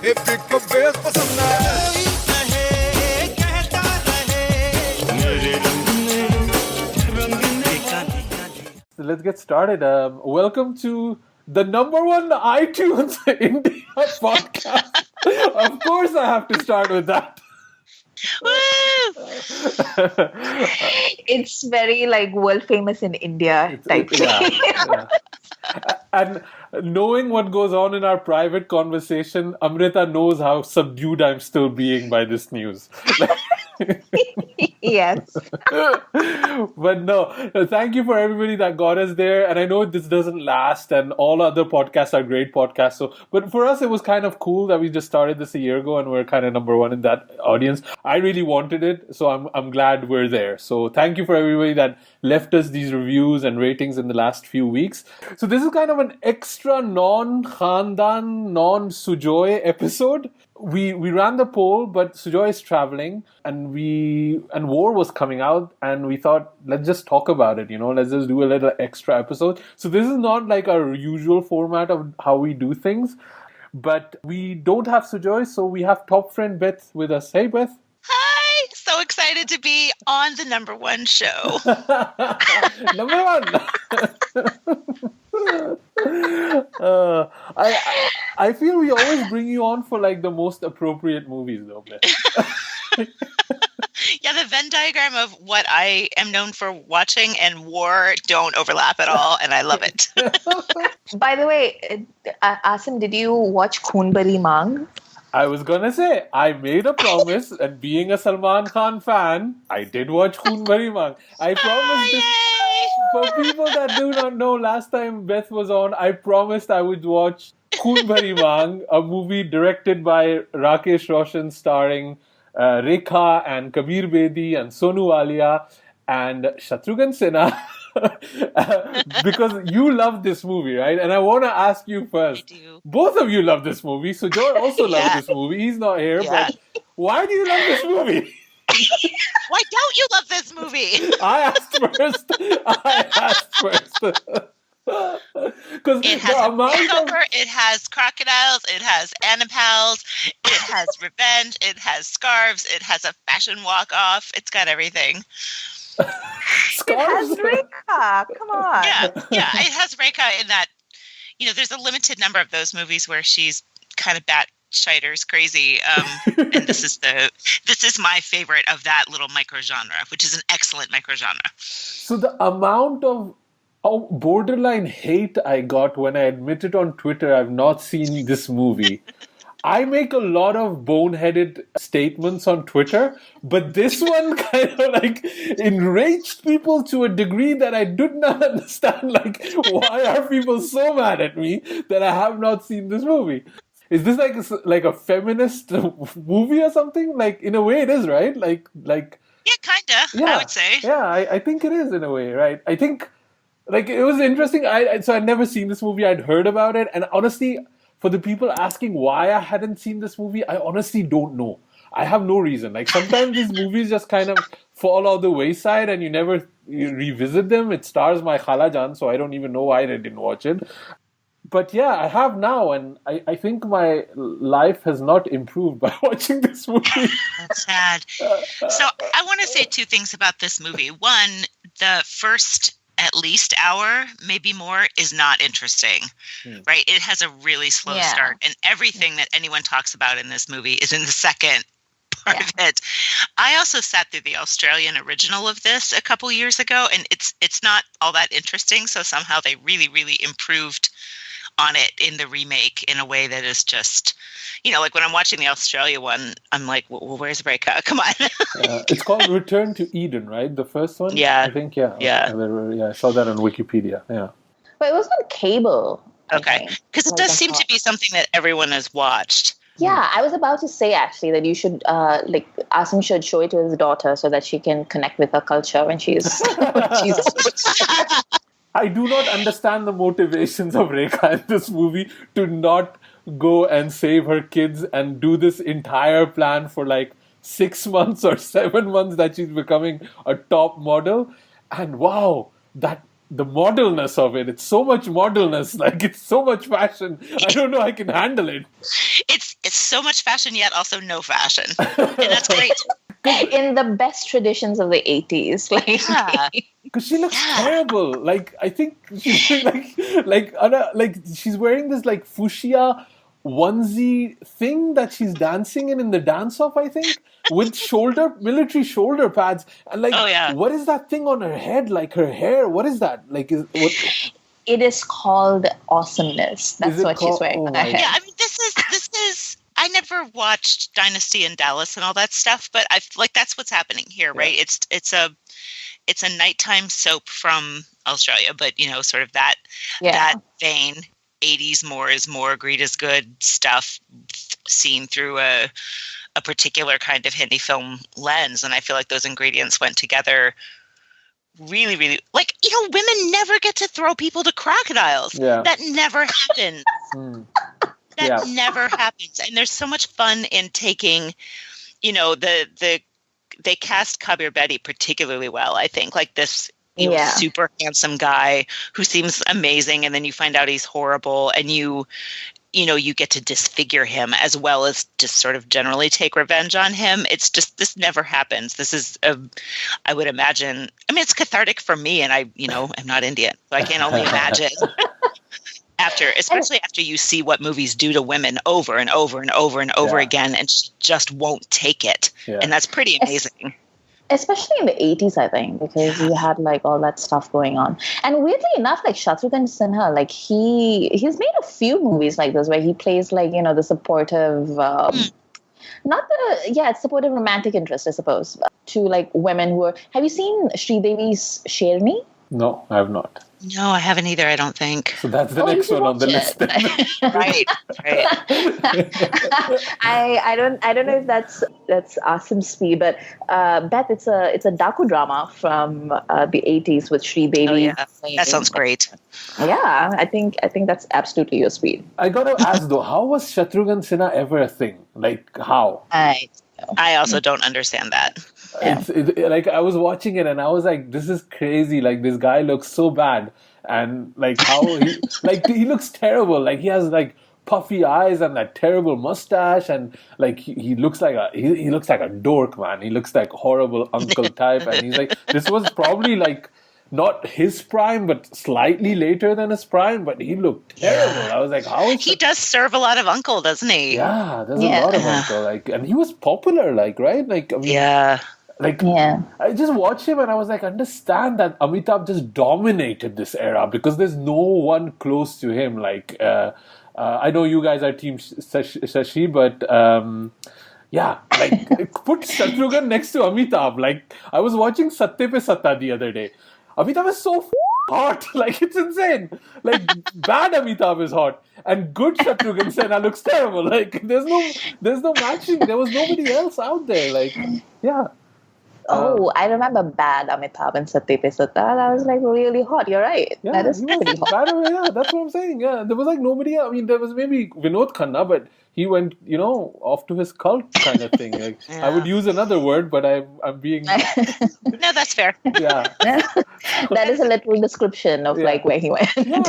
So let's get started. Welcome to the number one iTunes India podcast. Of course, I have to start with that. It's very world famous in India type thing. Yeah. And knowing what goes on in our private conversation, Amrita knows how subdued I'm still being by this news. Yes. But no, thank you for everybody that got us there. And I know this doesn't last, and all other podcasts are great podcasts. But for us, it was kind of cool that we just started this a year ago, and we're kind of number one in that audience. I really wanted it, so I'm glad we're there. So thank you for everybody that left us these reviews and ratings in the last few weeks. So this is kind of an extra non-Khandaan, non-Sujoy episode. We ran the poll, but Sujoy is traveling, and War was coming out, and we thought, let's just talk about it, let's just do a little extra episode. So this is not like our usual format of how we do things, but we don't have Sujoy, so we have top friend Beth with us. Hey, Beth. Hi! So excited to be on the number one show. Number one! I feel we always bring you on for the most appropriate movies, though, Beth. Yeah, the Venn diagram of what I am known for watching and War don't overlap at all, and I love it. By the way, Asim, did you watch Khoon Bhari Maang? I was gonna say, I made a promise, and being a Salman Khan fan, I did watch Khoon Bhari Maang. I promised this. For people that do not know, last time Beth was on, I promised I would watch Khoon Bhari Maang, a movie directed by Rakesh Roshan, starring Rekha and Kabir Bedi and Sonu Alia and Shatrughan Sinha. Because you love this movie, right? And I want to ask you first. I do. Both of you love this movie. Sujoy also loves this movie. He's not here, but why do you love this movie? Why don't you love this movie? I asked first. Because it has a makeover, it has crocodiles, it has animals, it has revenge, it has scarves, it has a fashion walk-off. It's got everything. Scarves? It has Rekha. Come on. Yeah. It has Rekha in that. There's a limited number of those movies where she's kind of bat-shiters crazy, and this is my favorite of that little micro-genre, which is an excellent micro-genre. So the amount of borderline hate I got when I admitted on Twitter I've not seen this movie. I make a lot of boneheaded statements on Twitter, but this one kind of enraged people to a degree that I did not understand. Why are people so mad at me that I have not seen this movie? Is this like a feminist movie or something? In a way it is, right? Yeah, kinda. I would say. Yeah, I think it is in a way, right? I think it was interesting. So I'd never seen this movie. I'd heard about it, and honestly, for the people asking why I hadn't seen this movie, I honestly don't know. I have no reason. Sometimes these movies just kind of fall off the wayside and you revisit them. It stars my Khalajan, so I don't even know why I didn't watch it. But yeah, I have now, and I think my life has not improved by watching this movie. That's sad. So I want to say two things about this movie. One, the first at least hour, maybe more, is not interesting, right? It has a really slow start, and everything that anyone talks about in this movie is in the second part of it. I also sat through the Australian original of this a couple years ago, and it's not all that interesting, so somehow they really, really improved on it in the remake in a way that is just, when I'm watching the Australia one, I'm like, well, where's Rekha? Come on. It's called Return to Eden, right? The first one? Yeah. I think, yeah. I saw that on Wikipedia, yeah. But it was on cable. Okay. Because it does seem to be something that everyone has watched. Yeah, I was about to say, actually, that you should, Asim should show it to his daughter so that she can connect with her culture when she's... I do not understand the motivations of Rekha in this movie to not go and save her kids and do this entire plan for 6 months or 7 months that she's becoming a top model. And wow, that the modelness of it. It's so much modelness. It's so much fashion. I don't know I can handle it. It's so much fashion yet also no fashion, and that's great. In the best traditions of the 80s. Like, Yeah. Because she looks terrible. Like, I think she's like she's wearing this like fuchsia onesie thing that she's dancing in the dance off, I think, with military shoulder pads. And like, what is that thing on her head? Like her hair? What is that? Like, it is called awesomeness. That's what she's wearing on her head. Yeah, I mean, this is. I never watched Dynasty and Dallas and all that stuff, but I like that's what's happening here, right? It's a nighttime soap from Australia, but sort of that vein. 80s more is more, greed is good stuff seen through a particular kind of Hindi film lens, and I feel like those ingredients went together really, really. Like, women never get to throw people to crocodiles. Yeah. That never happens. That never happens. And there's so much fun in taking, they cast Kabir Bedi particularly well, I think. Like this super handsome guy who seems amazing, and then you find out he's horrible, and you get to disfigure him as well as just sort of generally take revenge on him. It's just, this never happens. This is, I would imagine, I mean, it's cathartic for me, and I'm not Indian, so I can only imagine. Especially after you see what movies do to women over and over and over and over again, and she just won't take it. Yeah. And that's pretty amazing. Especially in the 80s, I think, because you had like all that stuff going on. And weirdly enough, like Shatrughan Sinha, like he's made a few movies like this where he plays like, the supportive, supportive romantic interest, I suppose, to like women who are. Have you seen Sridevi's Sherni? No, I have not. No, I haven't either, I don't think. So that's the next one on the list. Right. I don't know if that's Asim's speed, but Beth, it's a docu drama from the 80s with Sridevi. Oh yeah, that sounds great. Yeah, I think that's absolutely your speed. I gotta ask though, how was Shatrughan Sinha ever a thing? Like how? I also don't understand that. It's like I was watching it and I was like, this is crazy. Like this guy looks so bad, and like how he looks terrible. Like he has like puffy eyes and that terrible mustache, and like he looks like a dork, man. He looks like horrible uncle type, and he's like, this was probably like not his prime, but slightly later than his prime, but he looked terrible. I was like, how is he does serve a lot of uncle, doesn't he? Yeah, there's a lot of uncle. Like, and he was popular, like, right? Like, I mean, I just watched him and I was like, understand that Amitabh just dominated this era because there's no one close to him. Like, I know you guys are team Shashi, but put Shatrughan next to Amitabh. Like, I was watching Satya Pe Satta the other day. Amitabh is so hot, like it's insane. Like bad Amitabh is hot, and good Shatrughan Sinha looks terrible. Like there's no matching. There was nobody else out there. Like I remember bad Amitabh and Satya Pe Satta. That was like really hot. You're right. Yeah, that is pretty hot. That's what I'm saying. Yeah, there was like nobody. I mean, there was maybe Vinod Khanna, but he went, off to his cult kind of thing. Like, I would use another word, but I'm being. No, that's fair. Yeah, that is a literal description of like where he went. Yeah.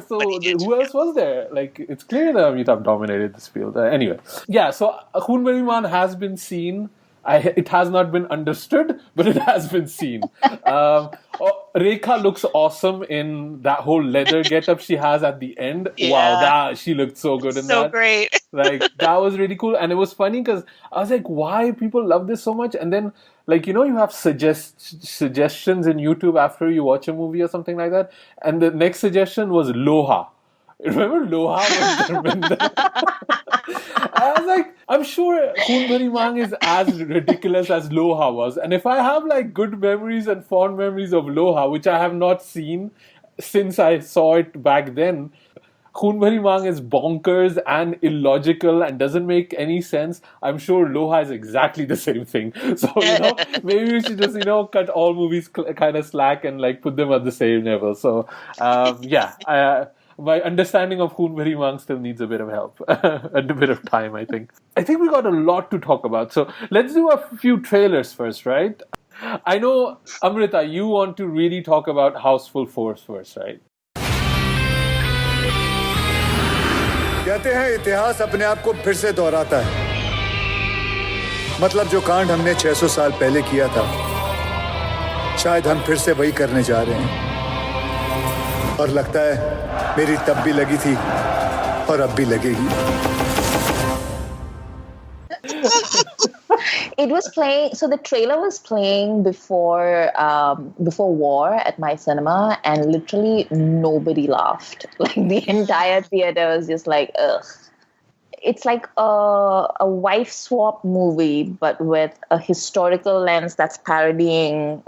So who else was there? Like, it's clear that Amitabh dominated this field. Anyway, so Khoon Bhari Maang has been seen. It has not been understood, but it has been seen. Rekha looks awesome in that whole leather getup she has at the end. Yeah. Wow, she looked so good in that. So great. Like, that was really cool. And it was funny because I was like, why people love this so much? And then, like, you have suggestions in YouTube after you watch a movie or something like that. And the next suggestion was Loha. Remember Loha was Dharmender? I was like, I'm sure Khoon Bhari Maang is as ridiculous as Loha was. And if I have like good memories and fond memories of Loha, which I have not seen since I saw it back then, Khoon Bhari Maang is bonkers and illogical and doesn't make any sense. I'm sure Loha is exactly the same thing. So, maybe we should just, cut all movies kind of slack and like put them at the same level. So, my understanding of Khoon Bhari Maang still needs a bit of help, a bit of time, I think. I think we got a lot to talk about. So let's do a few trailers first, right? I know, Amrita, you want to really talk about Houseful Force first, right? कहते हैं इतिहास अपने आप को फिर से दोहराता है। मतलब जो कांड हमने 600 साल पहले किया था, शायद हम फिर से वही करने जा रहे हैं। और लगता है मेरी तब भी लगी थी और अब भी लगेगी। It was playing. So the trailer was playing before war at my cinema, and literally nobody laughed. Like the entire theater was just like, ugh. It's like a wife swap movie, but with a historical lens that's parodying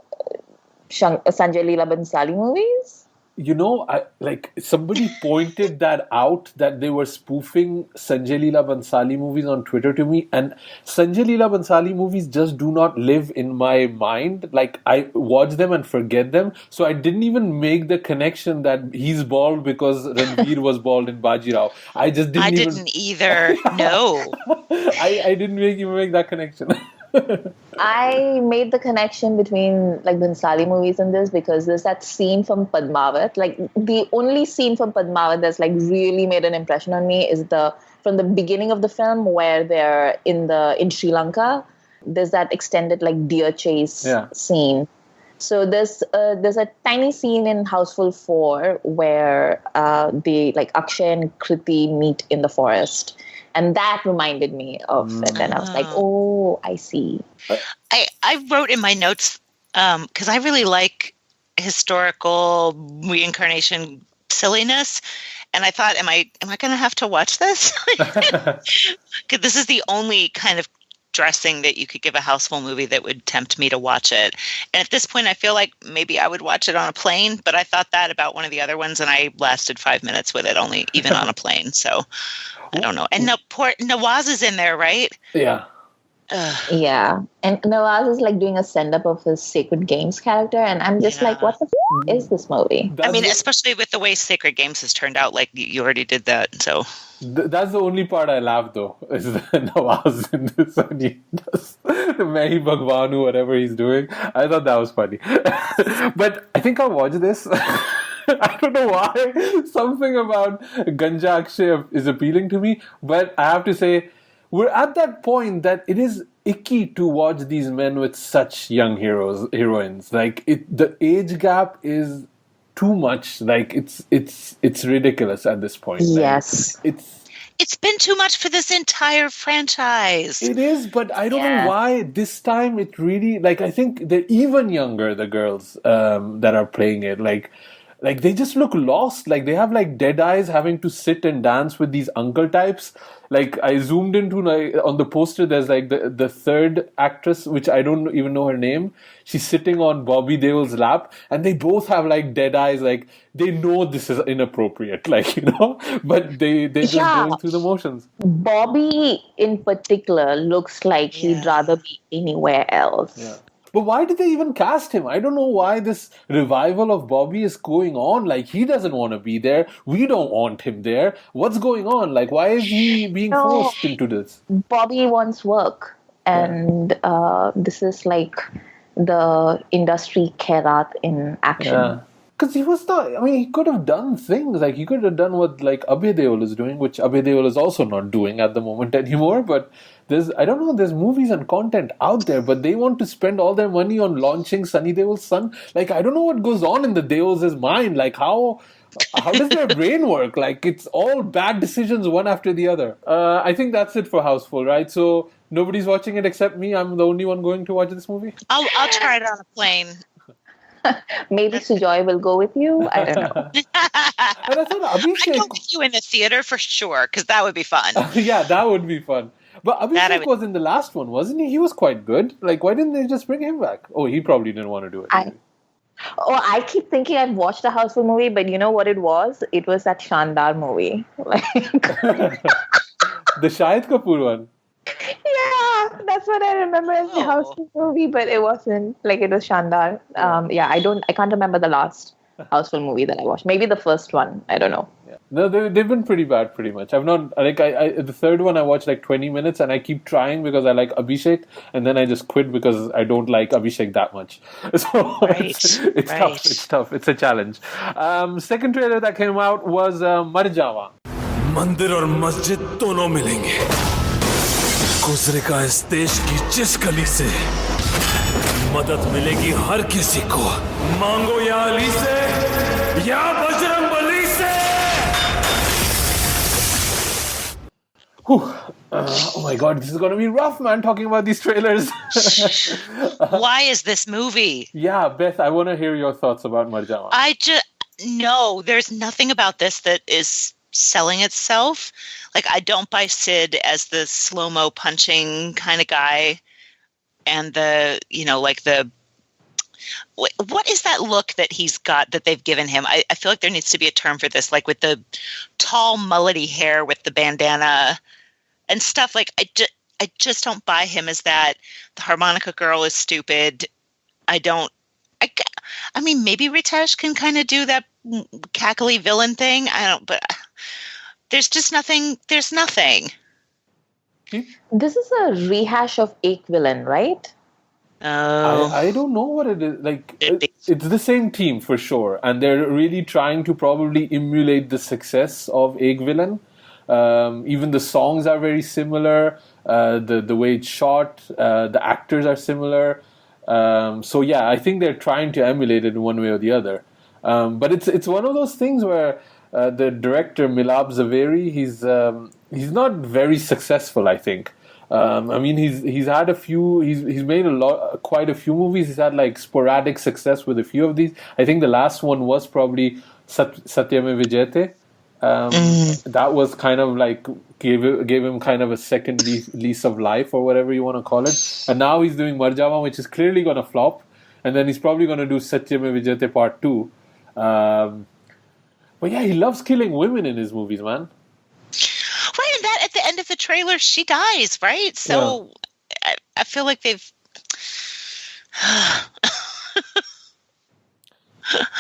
Sanjay Leela Bhansali movies. You know, somebody pointed that out, that they were spoofing Sanjay Leela Bhansali movies on Twitter to me, and Sanjay Leela Bhansali movies just do not live in my mind. Like, I watch them and forget them, so I didn't even make the connection that he's bald because Ranveer was bald in Bajirao. I just didn't. I didn't either. No, I didn't even make that connection. I made the connection between like Bhansali movies and this because there's that scene from Padmavat. Like the only scene from Padmavat that's like really made an impression on me is from the beginning of the film where they're in Sri Lanka. There's that extended like deer chase scene. So there's a tiny scene in Houseful 4 where they like Akshay and Kriti meet in the forest. And that reminded me of it. And I was like, oh, I see. I wrote in my notes, because I really like historical reincarnation silliness. And I thought, am I going to have to watch this? Because this is the only kind of dressing that you could give a Houseful movie that would tempt me to watch it. And at this point, I feel like maybe I would watch it on a plane, but I thought that about one of the other ones, and I lasted 5 minutes with it, only even on a plane. So I don't know. And Nawaz is in there, right? Yeah. Yeah. And Nawaz is like doing a send-up of his Sacred Games character, and I'm just like, what the is this movie? I mean, especially with the way Sacred Games has turned out, like you already did that, so... That's the only part I laughed, though, is the Nawaz in this one. He does the Mehi Bhagwanu, whatever he's doing. I thought that was funny. But I think I'll watch this. I don't know why. Something about Ganja Akshay is appealing to me. But I have to say, we're at that point that it is icky to watch these men with such young heroines. Like, the age gap is too much. Like, it's ridiculous at this point. Yes. Like, it's been too much for this entire franchise. It is, but I don't know why this time it really, like, I think they're even younger, the girls that are playing it. Like they just look lost. Like, they have like dead eyes having to sit and dance with these uncle types. Like, I zoomed into, like, on the poster, there's like the third actress, which I don't even know her name. She's sitting on Bobby Deol's lap, and they both have like dead eyes. Like, they know this is inappropriate, like, but they're just going through the motions. Bobby in particular looks like he'd rather be anywhere else. Yeah. But why did they even cast him? I don't know why this revival of Bobby is going on. Like, he doesn't want to be there. We don't want him there. What's going on? Like, why is he being forced into this? Bobby wants work. And this is like the industry Khairat in action. Yeah. Because he was not, I mean, he could have done things. Like, he could have done what, like, Abhay Deol is doing, which Abhay Deol is also not doing at the moment anymore. But there's movies and content out there, but they want to spend all their money on launching Sunny Deol's son. Like, I don't know what goes on in the Deols' mind. Like, how does their brain work? Like, it's all bad decisions one after the other. I think that's it for Houseful, right? So nobody's watching it except me. I'm the only one going to watch this movie. I'll try it on a plane. Maybe Sujoy will go with you. I don't know. And I thought Abhishek... I'd go with you in the theater for sure, because that would be fun. Yeah, that would be fun. But Abhishek was in the last one, wasn't he? He was quite good. Like, why didn't they just bring him back? Oh, he probably didn't want to do it. I keep thinking I've watched a Houseful movie, but you know what it was? It was that Shandar movie. The Shahid Kapoor one. Yeah, that's what I remember as the Houseful movie, but it wasn't. Like, it was Shandar. I can't remember the last Houseful movie that I watched. Maybe the first one. I don't know. Yeah. No, they've been pretty bad, pretty much. I've not, like, the third one I watched like 20 minutes, and I keep trying because I like Abhishek, and then I just quit because I don't like Abhishek that much. So it's tough. It's a challenge. Second trailer that came out was Mar Jawa. मंदिर और मस्जिद दोनों मिलेंगे। गुजरे का इस देश की जिस गली से मदद मिलेगी हर किसी को, मांगो या अली से या बजरंग बली से। Oh my god, this is going to be rough, man, talking about these trailers. Why is this movie? Yeah, Beth, I want to hear your thoughts about Marjama. No, there's nothing about this that is selling itself. Like, I don't buy Sid as the slow-mo punching kind of guy. And what is that look that he's got that they've given him? I feel like there needs to be a term for this, like with the tall mullety hair with the bandana and stuff. Like, I just don't buy him as that. The harmonica girl is stupid. I mean, maybe Ritesh can kind of do that cackly villain thing. But there's just nothing. There's nothing. This is a rehash of Ek Villain, right? I don't know what it is. Like, it's the same team for sure, and they're really trying to probably emulate the success of Ek Villain. Even the songs are very similar. The way it's shot, the actors are similar. So yeah, I think they're trying to emulate it in one way or the other. But it's one of those things where the director Milab Zaveri, he's not very successful, I think. I mean, he's had a few. He's made quite a few movies. He's had like sporadic success with a few of these. I think the last one was probably Satyame Vijayate. That was kind of like gave him kind of a second lease of life, or whatever you want to call it. And now he's doing Marjama, which is clearly going to flop. And then he's probably going to do Satyame Vijayate Part 2. But yeah, he loves killing women in his movies, man. Right, and that at the end of the trailer, she dies, right? So yeah. I feel like they've...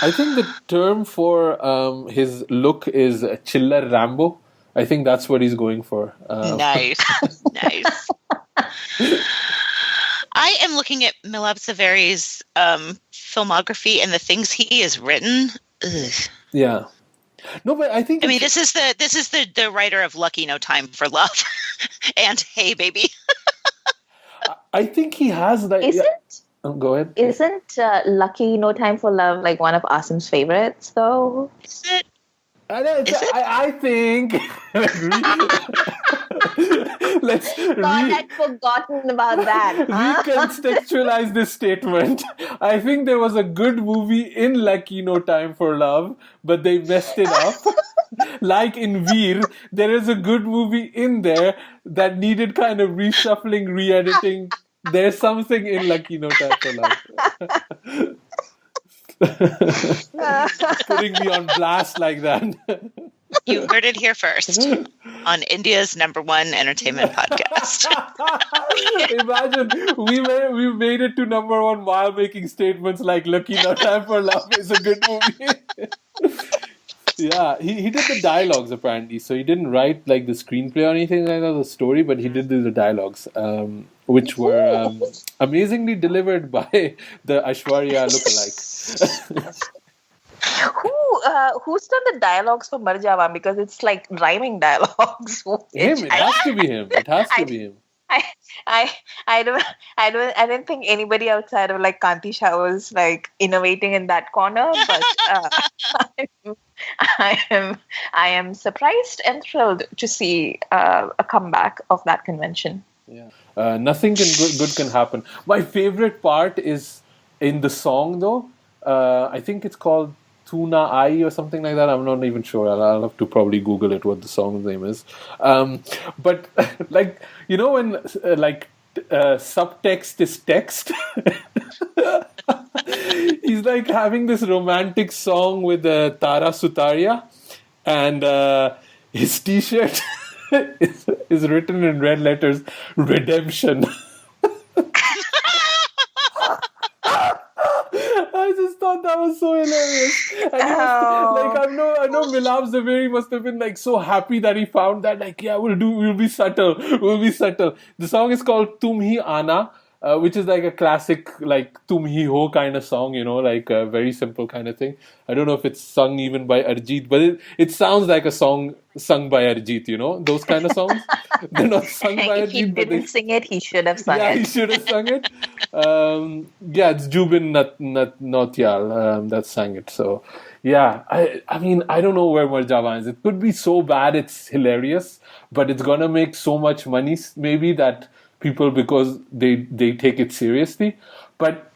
I think the term for his look is Chiller Rambo. I think that's what he's going for. Nice. Nice. I am looking at Milab Zaveri's filmography and the things he has written. Ugh. Yeah. No, but I think... I mean, this is the writer of Lucky No Time for Love and Hey Baby. I think he has that... Go ahead. Isn't Lucky No Time for Love like one of Asim's favorites, though? Is it? I think... I'd forgotten about that. Huh? Recontextualize this statement. I think there was a good movie in Lucky No Time for Love, but they messed it up. Like in Veer, there is a good movie in there that needed kind of reshuffling, re-editing. There's something in Lucky No Time for Love. Putting me on blast like that. You heard it here first on India's #1 entertainment podcast. Imagine we made it to #1 while making statements like Lucky No Time for Love is a good movie. Yeah, he did the dialogues apparently. So he didn't write like the screenplay or anything like that, the story, but he did do the dialogues, which were amazingly delivered by the Aishwarya lookalike. Who's done the dialogues for Marjama? Because it's like rhyming dialogues. Him. It has to be him. It has to be him. I don't think anybody outside of like Kanti Shah was like innovating in that corner, but I am surprised and thrilled to see a comeback of that convention. Yeah, nothing good can happen. My favorite part is in the song though. I think it's called Tuna Ai or something like that. I'm not even sure. I'll have to probably Google it what the song's name is. But like, you know when subtext is text? He's like having this romantic song with Tara Sutaria, and his t-shirt is written in red letters, Redemption. I just thought that was so hilarious. And I know Milab Zaveri must have been like so happy that he found that, like, yeah, we'll be subtle. The song is called Tum Hi Aana. which is like a classic, like Tum Hi Ho kind of song, like a very simple kind of thing. I don't know if it's sung even by Arijit, but it sounds like a song sung by Arijit, those kind of songs. They're not sung by If he Arijit, but didn't sing it, he should have sung yeah, it. he should have sung it. It's Jubin Natyal that sang it. So, yeah, I mean, I don't know where Marjawan is. It could be so bad it's hilarious, but it's gonna make so much money maybe that people, because they take it seriously. But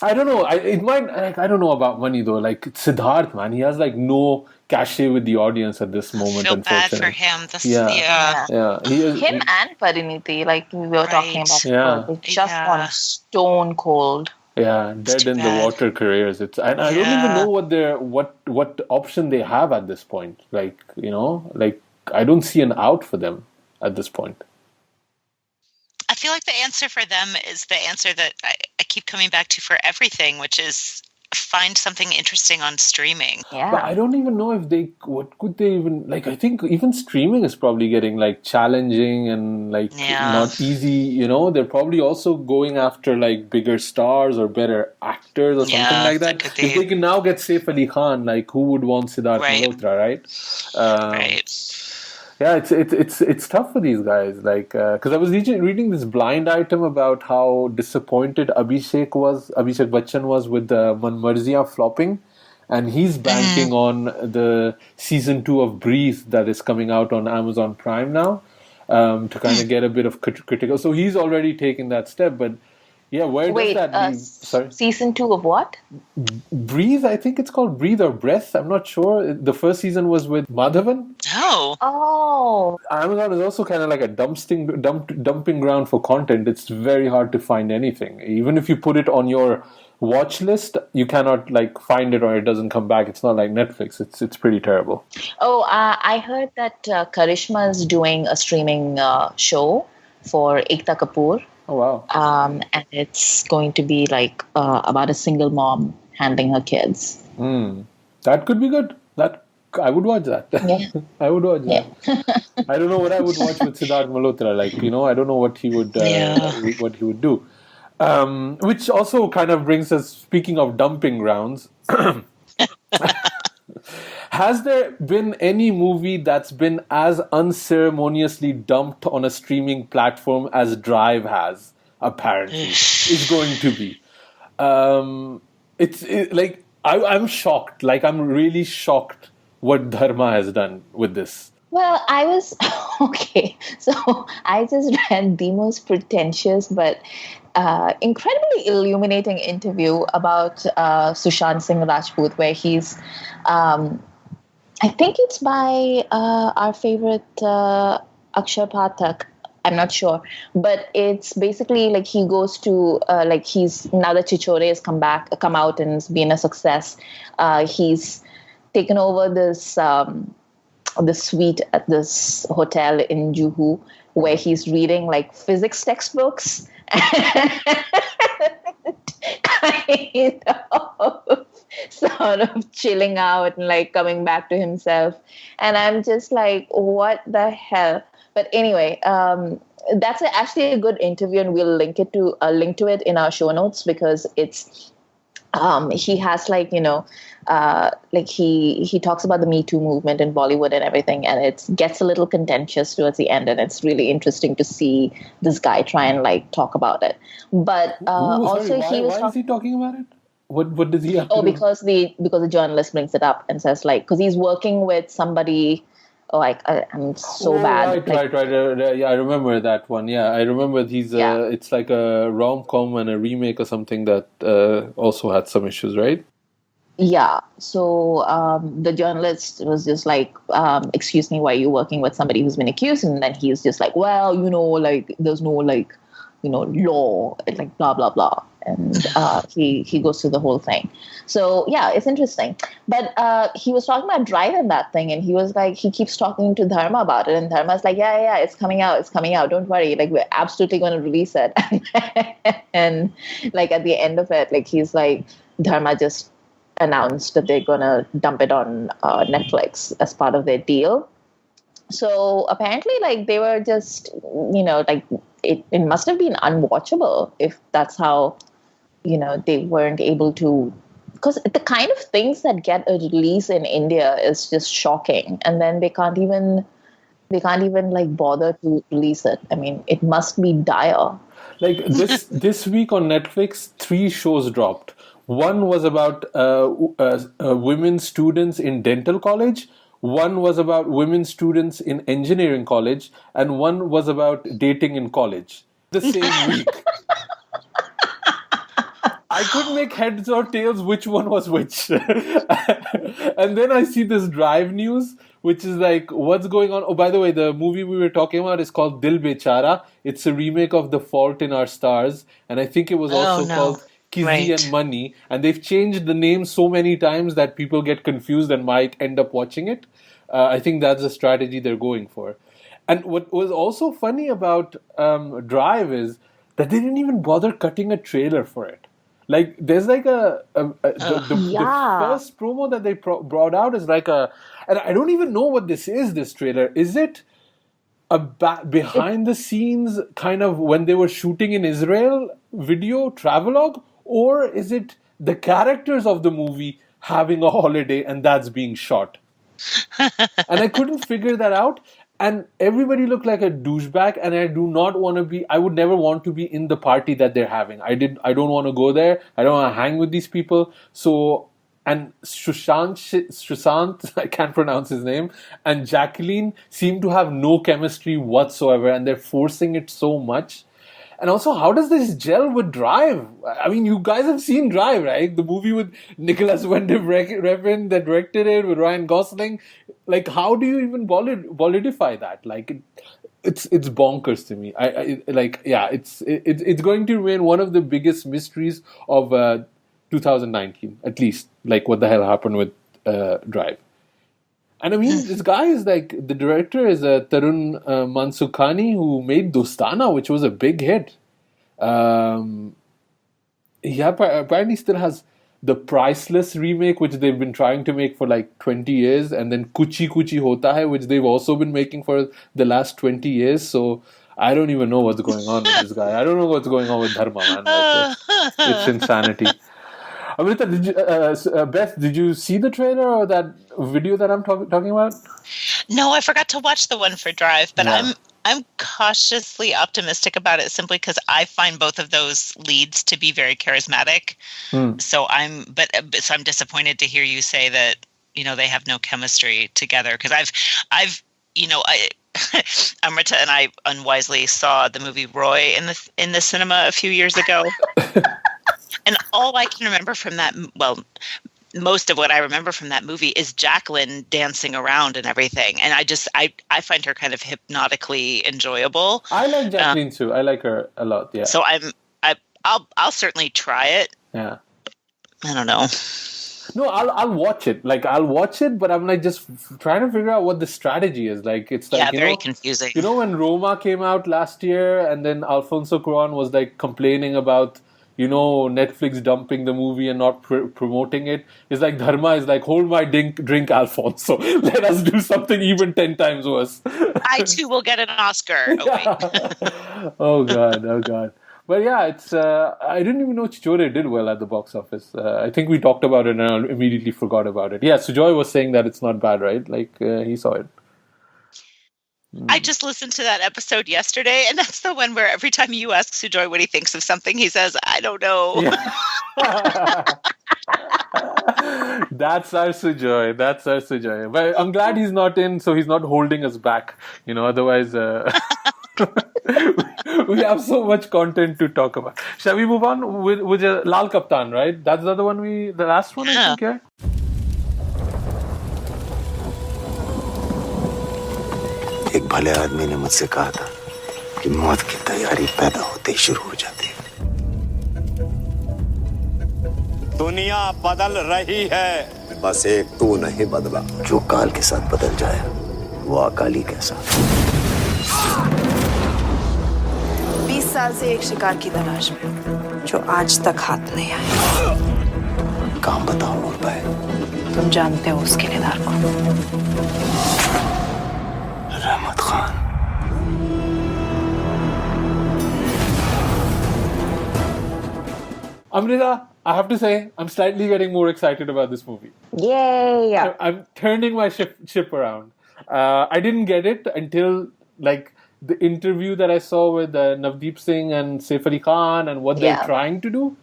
I don't know. It might. Like, I don't know about money though. Like Siddharth, man, he has like no cachet with the audience at this moment. I feel bad for Unfortunately. him. Yeah. He is, Him and Pariniti, like we were talking about Yeah. before, they just gone stone cold. Yeah, dead too in the bad. water careers. And I don't even know what option they have at this point. Like, like I don't see an out for them at this point. I feel like the answer for them is the answer that I keep coming back to for everything, which is find something interesting on streaming. Yeah. But I don't even know if what could they even, like, I think even streaming is probably getting like challenging and like not easy, They're probably also going after like bigger stars or better actors or something like that. could be. If they can now get Saif Ali Khan, like who would want Siddharth Malhotra, right? Right. Yeah, it's tough for these guys. Like, because I was reading this blind item about how disappointed Abhishek Bachchan was with the Man Marziyan flopping, and he's banking on the season 2 of Breathe that is coming out on Amazon Prime now, to kind of get a bit of critical. So he's already taken that step, but. Yeah, where does that leave? Sorry? Season 2 of what? Breathe, I think it's called Breathe or Breath. I'm not sure. The first season was with Madhavan. Oh. Amazon is also kind of like a dumping ground for content. It's very hard to find anything. Even if you put it on your watch list, you cannot like find it or it doesn't come back. It's not like Netflix. It's pretty terrible. Oh, I heard that Karishma is doing a streaming show for Ekta Kapoor. Oh, wow. And it's going to be like about a single mom handling her kids. That could be good. I would watch that. Yeah. I would watch that. I don't know what I would watch with Siddharth Malhotra. Like, I don't know what he would do. Which also kind of brings us, speaking of dumping grounds, has there been any movie that's been as unceremoniously dumped on a streaming platform as Drive has, apparently, is going to be? I'm shocked. Like, I'm really shocked what Dharma has done with this. Well, I was okay. So I just read the most pretentious but incredibly illuminating interview about Sushant Singh Rajput, where he's, I think it's by our favorite Akshar Pathak. I'm not sure, but it's basically like he goes to he's, now that Chichore has come out and has been a success. He's taken over this suite at this hotel in Juhu, where he's reading like physics textbooks. Kind of sort of chilling out and like coming back to himself. And I'm just like, what the hell? But anyway, that's actually a good interview, and we'll link to it in our show notes, because it's he has he talks about the Me Too movement in Bollywood and everything, and it gets a little contentious towards the end, and it's really interesting to see this guy try and like talk about it. But why is he talking about it? What does he have to do? Because the journalist brings it up and says, like, because he's working with somebody. I'm so bad. Right. Yeah, I remember that one. Yeah, I remember it's like a rom-com and a remake or something that also had some issues, right? Yeah. So the journalist was just like, excuse me, why are you working with somebody who's been accused? And then he's just like, well, like, there's no, like, law, like, blah, blah, blah. And he goes through the whole thing. So, yeah, it's interesting. But he was talking about Drive and that thing, and he was like, he keeps talking to Dharma about it. And Dharma's like, yeah, it's coming out. Don't worry. Like, we're absolutely going to release it. And, like, at the end of it, like, he's like, Dharma just announced that they're going to dump it on Netflix as part of their deal. So apparently, like, they were just, like, it must have been unwatchable if that's how, they weren't able to, because the kind of things that get a release in India is just shocking. And then they can't even like bother to release it. I mean, it must be dire. Like this week on Netflix, 3 shows dropped. One was about women students in dental college. One was about women students in engineering college, and one was about dating in college. The same week. I couldn't make heads or tails which one was which. And then I see this Drive news, which is like, what's going on? Oh, by the way, the movie we were talking about is called Dil Bechara. It's a remake of The Fault in Our Stars. And I think it was also called Kizzy and Money. And they've changed the name so many times that people get confused and might end up watching it. I think that's a strategy they're going for. And what was also funny about Drive is that they didn't even bother cutting a trailer for it. Like, there's like the first promo that they brought out is like and I don't even know what this is, this trailer. Is it a behind the scenes kind of when they were shooting in Israel video travelogue? Or is it the characters of the movie having a holiday and that's being shot? And I couldn't figure that out. And everybody looked like a douchebag, and I would never want to be in the party that they're having. I don't want to go there. I don't want to hang with these people. So, and Sushant, I can't pronounce his name, and Jacqueline seem to have no chemistry whatsoever, and they're forcing it so much. And also, how does this gel with Drive? I mean, you guys have seen Drive, right? The movie with Nicholas Winding Refn that directed it with Ryan Gosling. Like, how do you even bolidify that? Like, it's bonkers to me. It's going to remain one of the biggest mysteries of 2019, at least. Like, what the hell happened with Drive? And I mean, this guy is like, the director is Tarun Mansukhani, who made Dostana, which was a big hit. He apparently still has the Priceless remake, which they've been trying to make for like 20 years. And then Kuchi Kuchi Hota Hai, which they've also been making for the last 20 years. So I don't even know what's going on with this guy. I don't know what's going on with Dharma, man. Like, it's insanity. Amrita, Beth, did you see the trailer or that video that I'm talking about? No, I forgot to watch the one for Drive, but I'm cautiously optimistic about it simply because I find both of those leads to be very charismatic. So I'm disappointed to hear you say that they have no chemistry together, because I've Amrita and I unwisely saw the movie Roy in the cinema a few years ago. And all I can remember from that, most of what I remember from that movie is Jacqueline dancing around and everything. And I find her kind of hypnotically enjoyable. I like Jacqueline too. I like her a lot. Yeah. So I'll certainly try it. Yeah. I don't know. No, I'll watch it. Like, I'll watch it, but I'm like just trying to figure out what the strategy is. Like, it's like, very confusing. You know, when Roma came out last year, and then Alfonso Cuarón was like complaining about, Netflix dumping the movie and not promoting it. It's like Dharma is like, hold my drink, Alfonso. Let us do something even 10 times worse. I too will get an Oscar. Oh God. But yeah, it's. I didn't even know Chichore did well at the box office. I think we talked about it and I immediately forgot about it. Yeah, Sujoy was saying that it's not bad, right? Like, he saw it. I just listened to that episode yesterday, and that's the one where every time you ask Sujoy what he thinks of something, he says, I don't know. Yeah. That's our Sujoy. But I'm glad he's not in, so he's not holding us back. Otherwise, we have so much content to talk about. Shall we move on with Lal Kaptan, right? That's the other one the last one, I think, yeah? एक भले आदमी ने मुझसे कहा था कि मौत की तैयारी पैदा होते ही शुरू हो जाती है। दुनिया बदल रही है, बस एक तू नहीं बदला। जो काल के साथ बदल जाए वो अकाली कैसा। 20 साल से एक शिकार की तलाश में, जो आज तक हाथ नहीं आया। काम बताओ और भाई। तुम जानते हो उस किलेदार को? रहमत Khan. Amrita, I have to say, I'm slightly getting more excited about this movie. Yay! I'm turning my ship around. I didn't get it until like the interview that I saw with Navdeep Singh and Saif Ali Khan and what they're trying to do,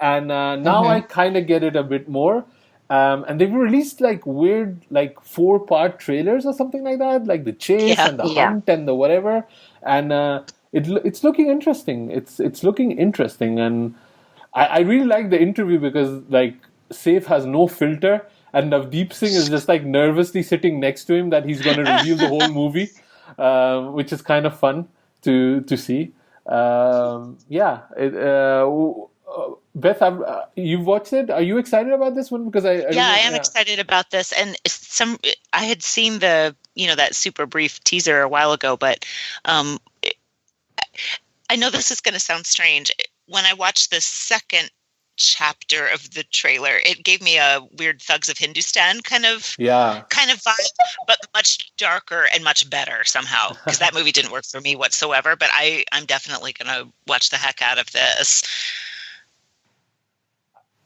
and now I kind of get it a bit more. And they've released like weird, like 4-part trailers or something like that, like the chase and the hunt and the whatever. And it's looking interesting. It's looking interesting, and I really like the interview because like Saif has no filter, and Navdeep Singh is just like nervously sitting next to him that he's going to reveal the whole movie, which is kind of fun to see. Beth, you've watched it. Are you excited about this one? Because I am excited about this, and I had seen the that super brief teaser a while ago, but I know this is going to sound strange. When I watched the second chapter of the trailer, it gave me a weird Thugs of Hindustan kind of vibe, but much darker and much better somehow, because that movie didn't work for me whatsoever. But I'm definitely going to watch the heck out of this.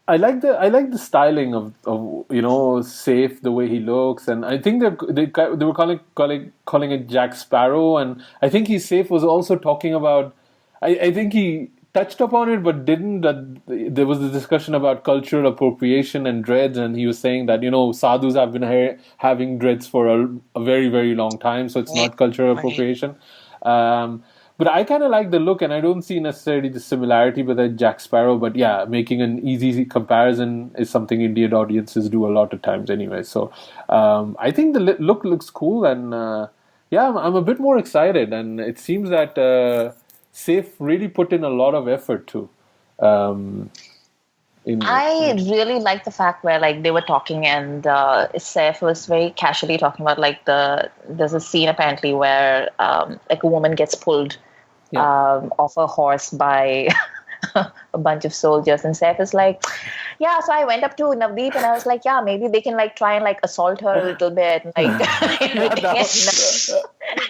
I like the styling of Saif, the way he looks, and I think they were calling it Jack Sparrow, and I think Saif was also talking about. I think he touched upon it, but didn't. There was a discussion about cultural appropriation and dreads, and he was saying that sadhus have been having dreads for a very, very long time, so it's not cultural appropriation. But I kind of like the look, and I don't see necessarily the similarity with Jack Sparrow. But yeah, making an easy comparison is something Indian audiences do a lot of times anyway. So I think the look looks cool, and I'm a bit more excited. And it seems that Saif really put in a lot of effort too. I really like the fact where like they were talking and Saif was very casually talking about like there's a scene apparently where like a woman gets pulled off a horse by a bunch of soldiers, and Saif is like, yeah, so I went up to Navdeep and I was like, yeah, maybe they can like try and like assault her a little bit, and, like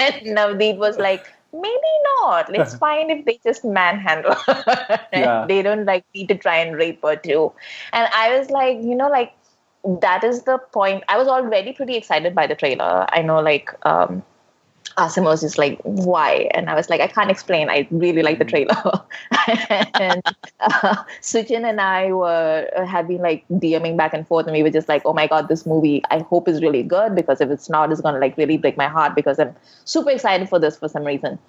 and Navdeep was like, maybe not. It's fine if they just manhandle her. They don't like need to try and rape her too. And I was like, like that is the point. I was already pretty excited by the trailer. I know like Asim was just like, why? And I was like, I can't explain. I really like the trailer. And Sujin and I had been like DMing back and forth, and we were just like, oh my God, this movie I hope is really good, because if it's not, it's going to like really break my heart, because I'm super excited for this for some reason.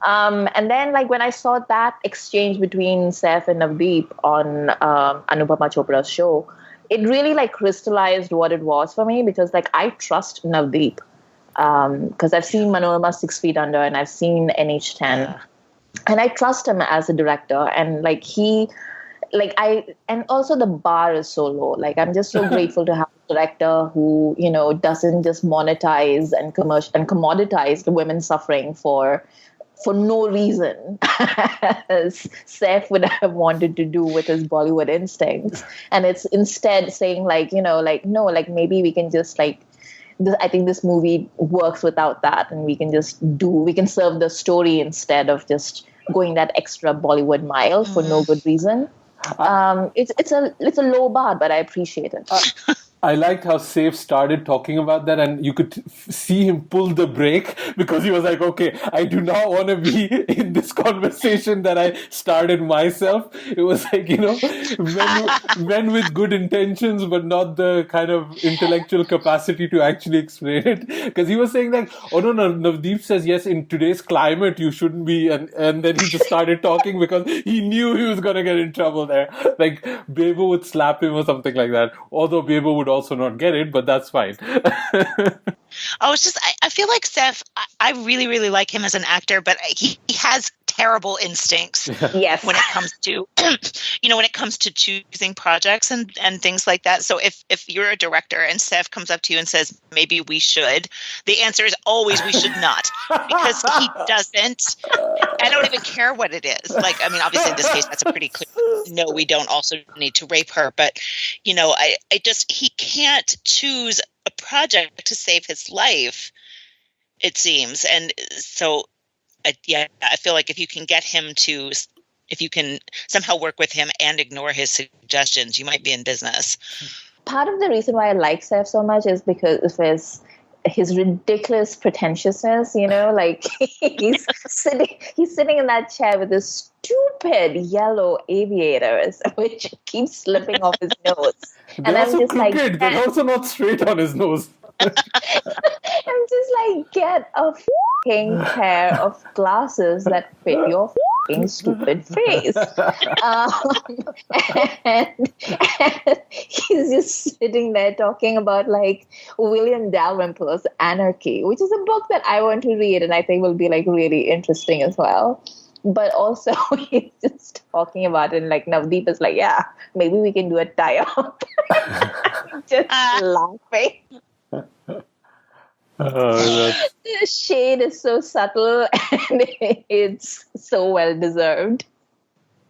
And then like when I saw that exchange between Saif and Navdeep on Anupama Chopra's show, it really like crystallized what it was for me, because like I trust Navdeep. Because I've seen Manorama 6 Feet Under and I've seen NH10, and I trust him as a director. And like and also the bar is so low. Like I'm just so grateful to have a director who doesn't just monetize and commoditize the women suffering for no reason, as Saif would have wanted to do with his Bollywood instincts. And it's instead saying like no, like maybe we can just like. I think this movie works without that, and we can serve the story instead of just going that extra Bollywood mile for no good reason. It's a low bar, but I appreciate it. I liked how Saif started talking about that, and you could see him pull the brake, because he was like, okay, I do not want to be in this conversation that I started myself. It was like, men with good intentions, but not the kind of intellectual capacity to actually explain it. Because he was saying like, oh no, Navdeep says, yes, in today's climate, you shouldn't be. And then he just started talking because he knew he was going to get in trouble there. Like, Bebo would slap him or something like that. Although Bebo would also not get it, but that's fine. I feel like Saif, I really, really like him as an actor, but he has terrible instincts. Yes. When it comes to, when it comes to choosing projects and things like that. So if you're a director and Saif comes up to you and says, maybe we should, the answer is always we should not, because he doesn't. I don't even care what it is. Like, I mean, obviously in this case, that's a pretty clear, no, we don't also need to rape her. But, he can't choose a project to save his life it seems. And so, I feel like if you can somehow work with him and ignore his suggestions, you might be in business. Part of the reason why I like Saif so much is because of his ridiculous pretentiousness, like he's sitting in that chair with his stupid yellow aviators, which keeps slipping off his nose. They're also crooked. They're also not straight on his nose. I'm just like, get a fucking pair of glasses that fit your fucking stupid face. And he's just sitting there talking about like William Dalrymple's Anarchy, which is a book that I want to read and I think will be like really interesting as well. But also he's just talking about it and like Navdeep is like, yeah, maybe we can do a tie-up. Just laughing. The shade is so subtle and it's so well deserved.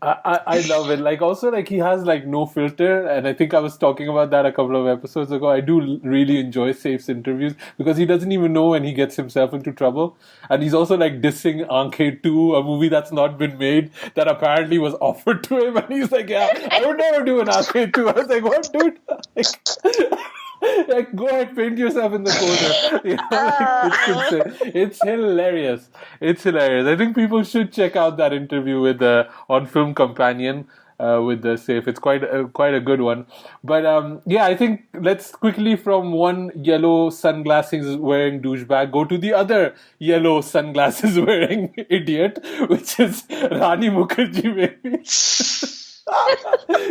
I love it. Like also like he has like no filter, and I think I was talking about that a couple of episodes ago. I do really enjoy Saif's interviews because he doesn't even know when he gets himself into trouble, and he's also like dissing Aankhein 2, a movie that's not been made that apparently was offered to him, and he's like, yeah, I would never do an Aankhein 2. I was like, what, dude? Like, go ahead, paint yourself in the corner. It's hilarious. It's hilarious. I think people should check out that interview with on Film Companion with Saif. It's quite a good one. But I think let's quickly from one yellow sunglasses wearing douchebag go to the other yellow sunglasses wearing idiot, which is Rani Mukherjee, maybe.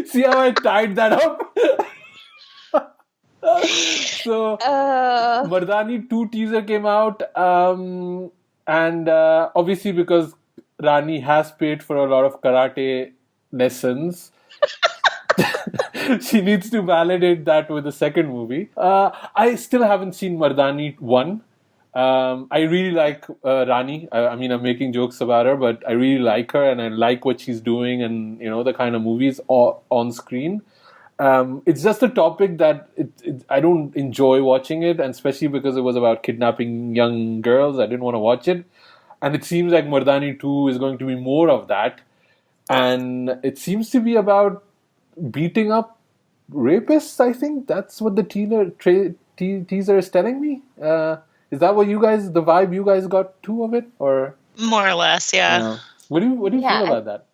See how I tied that up? So Mardani 2 teaser came out, and obviously because Rani has paid for a lot of karate lessons, she needs to validate that with the second movie. I still haven't seen Mardani 1. I really like Rani. I mean, I'm making jokes about her, but I really like her and I like what she's doing and the kind of movies on screen. It's just a topic that I don't enjoy watching it, and especially because it was about kidnapping young girls. I didn't want to watch it. And it seems like Mardani 2 is going to be more of that. And it seems to be about beating up rapists, I think. That's what the teaser is telling me. Is that what the vibe you guys got too of it? Or more or less, yeah. What do you feel about that?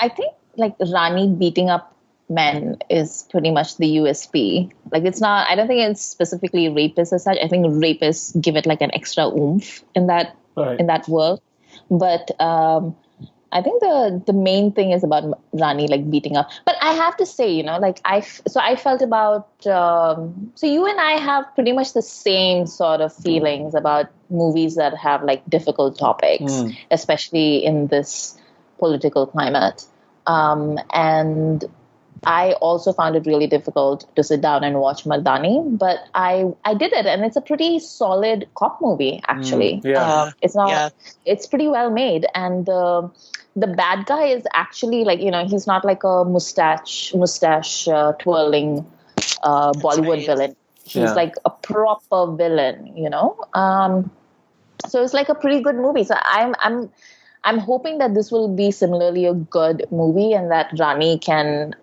I think like Rani beating up men is pretty much the USP. Like it's not, I don't think it's specifically rapists as such. I think rapists give it like an extra oomph in that world. But I think the main thing is about Rani like beating up. But I have to say, like I felt about so you and I have pretty much the same sort of feelings about movies that have like difficult topics, especially in this political climate. And I also found it really difficult to sit down and watch Mardani, but I did it, and it's a pretty solid cop movie, actually. It's pretty well made, and the bad guy is actually like, he's not like a mustache twirling Bollywood villain. He's like a proper villain, so it's like a pretty good movie. So I'm hoping that this will be similarly a good movie and that Rani can...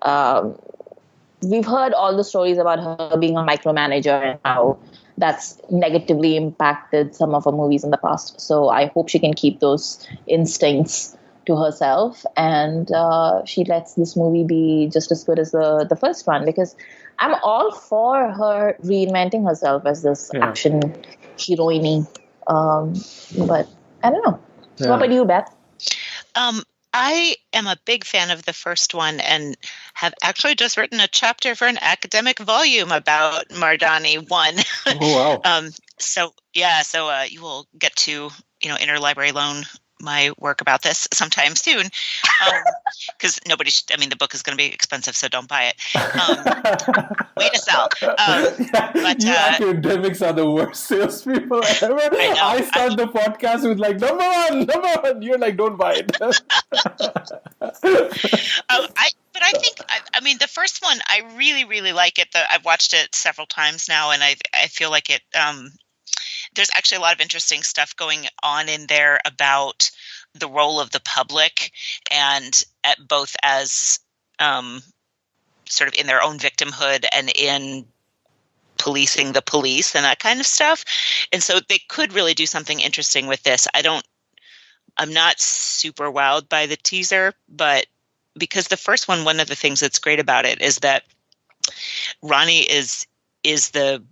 we've heard all the stories about her being a micromanager and how that's negatively impacted some of her movies in the past. So I hope she can keep those instincts to herself and she lets this movie be just as good as the first one, because I'm all for her reinventing herself as this action heroine. But I don't know. Yeah. What about you, Beth? I am a big fan of the first one and have actually just written a chapter for an academic volume about Mardani 1. Oh, wow. So you will get to, interlibrary loan my work about this sometime soon. Because the book is going to be expensive, so don't buy it. Way to sell. You academics are the worst salespeople ever. I start the podcast with like, number one. You're like, don't buy it. I think the first one, I really, really like it. I've watched it several times now, and I feel like it. there's actually a lot of interesting stuff going on in there about the role of the public, and at both as sort of in their own victimhood and in policing the police and that kind of stuff. And so they could really do something interesting with this. I'm not super wowed by the teaser, but because the first one of the things that's great about it is that Ronnie is the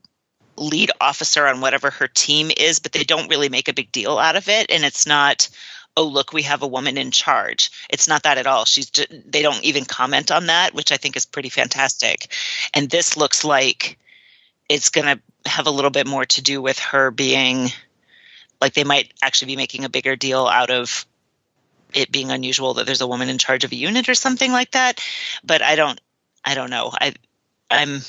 lead officer on whatever her team is, but they don't really make a big deal out of it. And it's not, oh, look, we have a woman in charge. It's not that at all. They don't even comment on that, which I think is pretty fantastic. And this looks like it's going to have a little bit more to do with her being, like, they might actually be making a bigger deal out of it being unusual that there's a woman in charge of a unit or something like that. But I don't know. I'm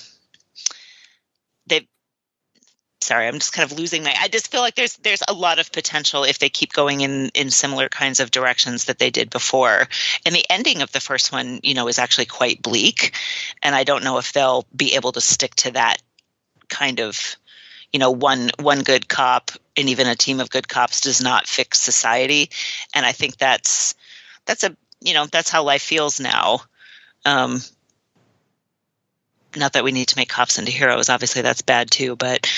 just kind of losing I just feel like there's a lot of potential if they keep going in similar kinds of directions that they did before. And the ending of the first one, is actually quite bleak. And I don't know if they'll be able to stick to that kind of, one good cop and even a team of good cops does not fix society. And I think that's how life feels now. Not that we need to make cops into heroes. Obviously that's bad too, but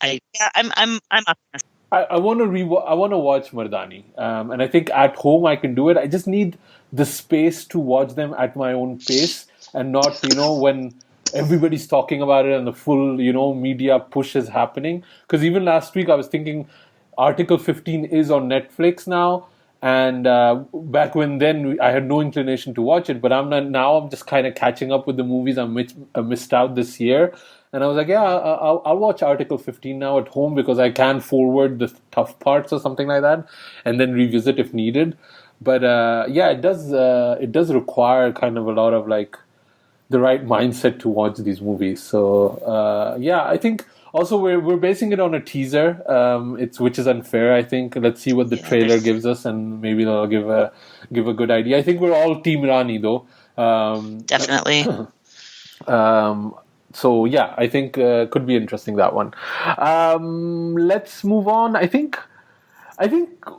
I'm optimistic. I want to watch Mardani, and I think at home I can do it. I just need the space to watch them at my own pace, and not when everybody's talking about it and the full media push is happening. Because even last week I was thinking Article 15 is on Netflix now, and back then I had no inclination to watch it. But I'm just kind of catching up with the movies I missed out this year. And I was like, yeah, I'll watch Article 15 now at home because I can forward the tough parts or something like that, and then revisit if needed. But it does require kind of a lot of the right mindset to watch these movies. So I think also we're basing it on a teaser, which is unfair. I think let's see what the trailer gives us, and maybe that'll give a good idea. I think we're all Team Rani though. Definitely. So yeah, I think could be interesting, that one. Let's move on. I think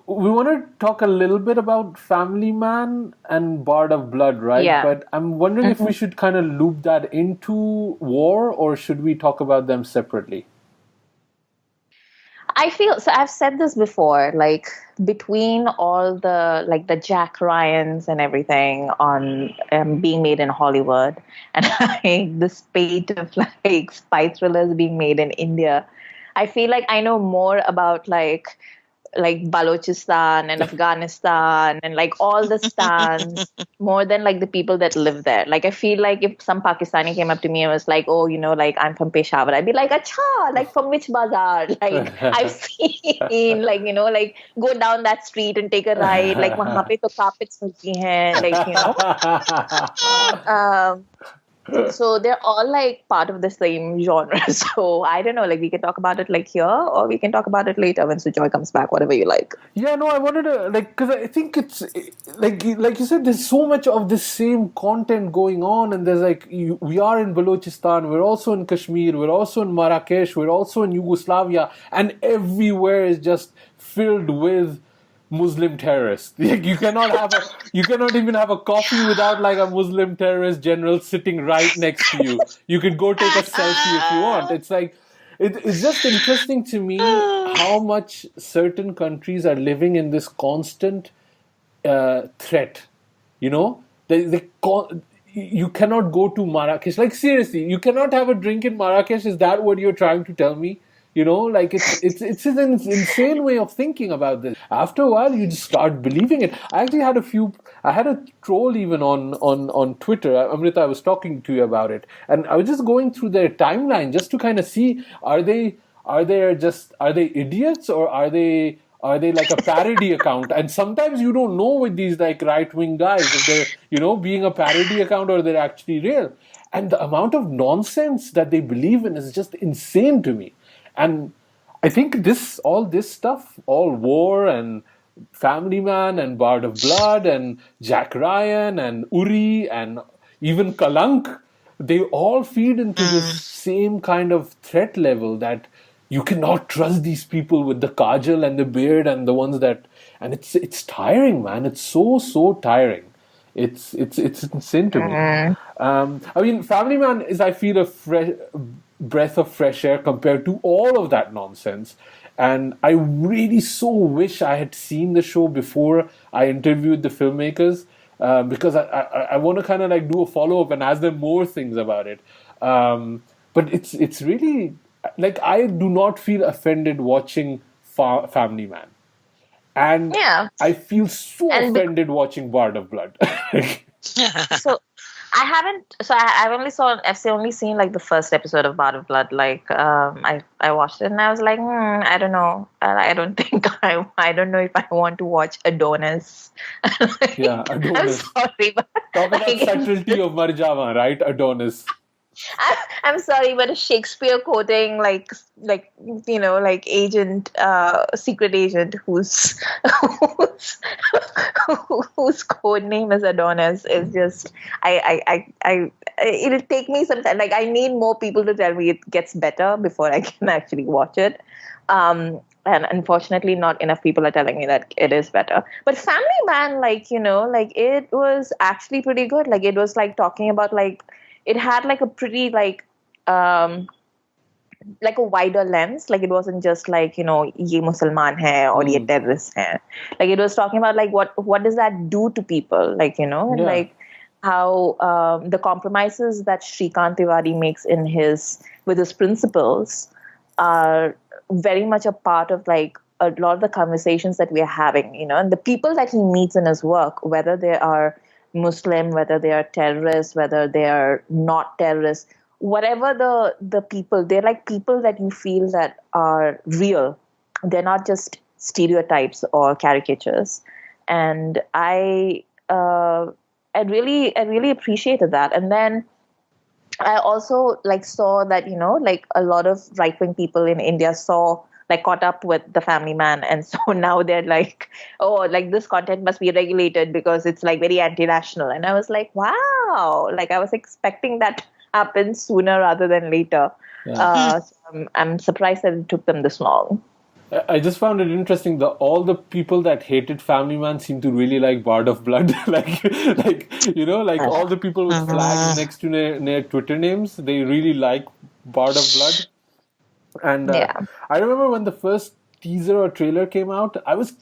we want to talk a little bit about Family Man and BardOfBlood, right? Yeah. But I'm wondering if we should kind of loop that into War, or should we talk about them separately? I feel so. I've said this before, between all the Jack Ryans and everything on being made in Hollywood, and the spate of spy thrillers being made in India, I feel like I know more about Balochistan and Afghanistan and all the stands more than the people that live there. I feel like if some Pakistani came up to me and was like, oh, I'm from Peshawar, I'd be like, acha, from which bazaar? I've seen, go down that street and take a ride, wahan pe to carpets milti hain, so they're all part of the same genre. So I don't know, we can talk about it here, or we can talk about it later when Sujoy comes back, whatever you like. Yeah, no, I wanted to because I think it's like you said, there's so much of the same content going on, and there's we are in Balochistan, we're also in Kashmir, we're also in Marrakesh, we're also in Yugoslavia, and everywhere is just filled with Muslim terrorists. You cannot even have a coffee without a Muslim terrorist general sitting right next to you. You could go take a selfie if you want. It's it's just interesting to me how much certain countries are living in this constant threat. You cannot go to Marrakesh. Seriously, you cannot have a drink in Marrakesh. Is that what you're trying to tell me? It's an insane way of thinking about this. After a while, you just start believing it. I actually had a troll even on Twitter. Amrita, I was talking to you about it, and I was just going through their timeline just to kind of see, are they idiots, or are they a parody account? And sometimes you don't know with these right-wing guys if they're being a parody account or they're actually real. And the amount of nonsense that they believe in is just insane to me. And I think all this stuff, all War and Family Man and BardOfBlood and Jack Ryan and Uri and even Kalank, they all feed into this same kind of threat level that, you cannot trust these people with the kajal and the beard and the ones that, and it's tiring, man. It's so tiring. It's insane to me. I mean, Family Man is, I feel, a breath of fresh air compared to all of that nonsense. And I really so wish I had seen the show before I interviewed the filmmakers, because I want to kind of like do a follow-up and ask them more things about it. But it's really, like, I do not feel offended watching Family Man. And I feel so offended watching Bard of Blood. So I haven't. So I've only seen like the first episode of Bard of Blood. Like I watched it and I was like, I don't know. I don't think I don't know if I want to watch Adonis. Yeah, Adonis. I'm sorry, but talk about subtlety of Marjava, right? Adonis. I'm sorry, but a Shakespeare quoting like agent, secret agent whose code name is Adonis is just it'll take me some time. Like, I need more people to tell me it gets better before I can actually watch it. And unfortunately, not enough people are telling me that it is better. But Family Man, it was actually pretty good. Like, it was like talking about it had like a pretty like a wider lens. Like, it wasn't just like, ye Musalman hai or ye terrorist hai. Like, it was talking about like what does that do to people? Like, and like how the compromises that Shrikant Tiwari makes with his principles are very much a part of like a lot of the conversations that we are having, and the people that he meets in his work, whether they are Muslim, whether they are terrorists, whether they are not terrorists, whatever the people, they're like people that you feel that are real. They're not just stereotypes or caricatures. And I really appreciated that. And then I also saw that, a lot of right-wing people in India caught up with the Family Man, and so now they're like, oh, this content must be regulated because it's very anti-national. And I was like, wow, I was expecting that to happen sooner rather than later. So I'm surprised that it took them this long. I just found it interesting that all the people that hated Family Man seem to really like Bard of Blood. All the people with flags next to their Twitter names, they really like Bard of Blood. And I remember when the first teaser or trailer came out, I was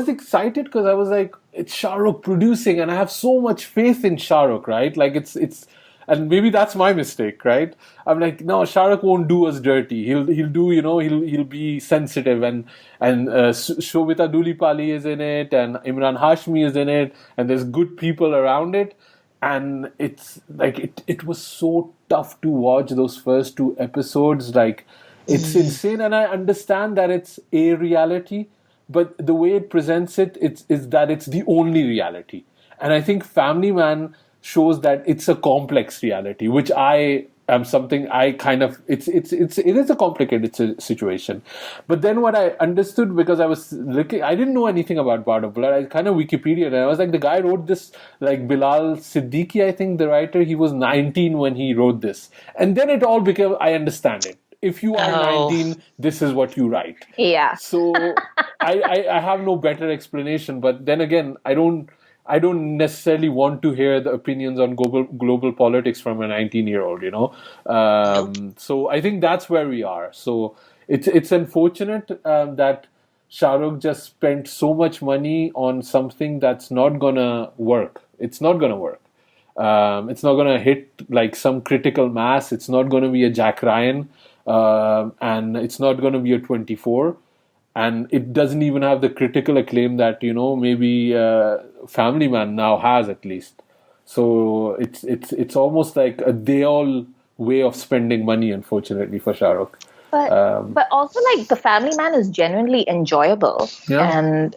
excited because I was like, it's Shah Rukh producing, and I have so much faith in Shah Rukh, right? Like, it's and maybe that's my mistake, right? I'm like, no, Shah Rukh won't do us dirty. He'll do, he'll be sensitive, and Shobita Dulipali is in it, and Imran Hashmi is in it, and there's good people around it. And it's like, it was so tough to watch those first 2 episodes. Like, it's insane. And I understand that it's a reality, but the way it presents it, is that it's the only reality. And I think Family Man shows that it's a complex reality, which I am something I kind of, it is a complicated situation. But then what I understood, because I was looking, I didn't know anything about Bard of Blood. I kind of Wikipedia, and I was like, the guy wrote this, like Bilal Siddiqui, I think, the writer, he was 19 when he wrote this. And then it all became, I understand it. If you are 19, this is what you write. Yeah. So I have no better explanation. But then again, I don't necessarily want to hear the opinions on global politics from a 19-year-old, So I think that's where we are. So it's unfortunate that Shah Rukh just spent so much money on something that's not gonna work. It's not gonna work. It's not gonna hit like some critical mass. It's not gonna be a Jack Ryan, and it's not gonna be a 24. And it doesn't even have the critical acclaim that, maybe Family Man now has, at least. So it's almost like a they-all way of spending money, unfortunately, for Shah Rukh. But also, the Family Man is genuinely enjoyable. Yeah. And,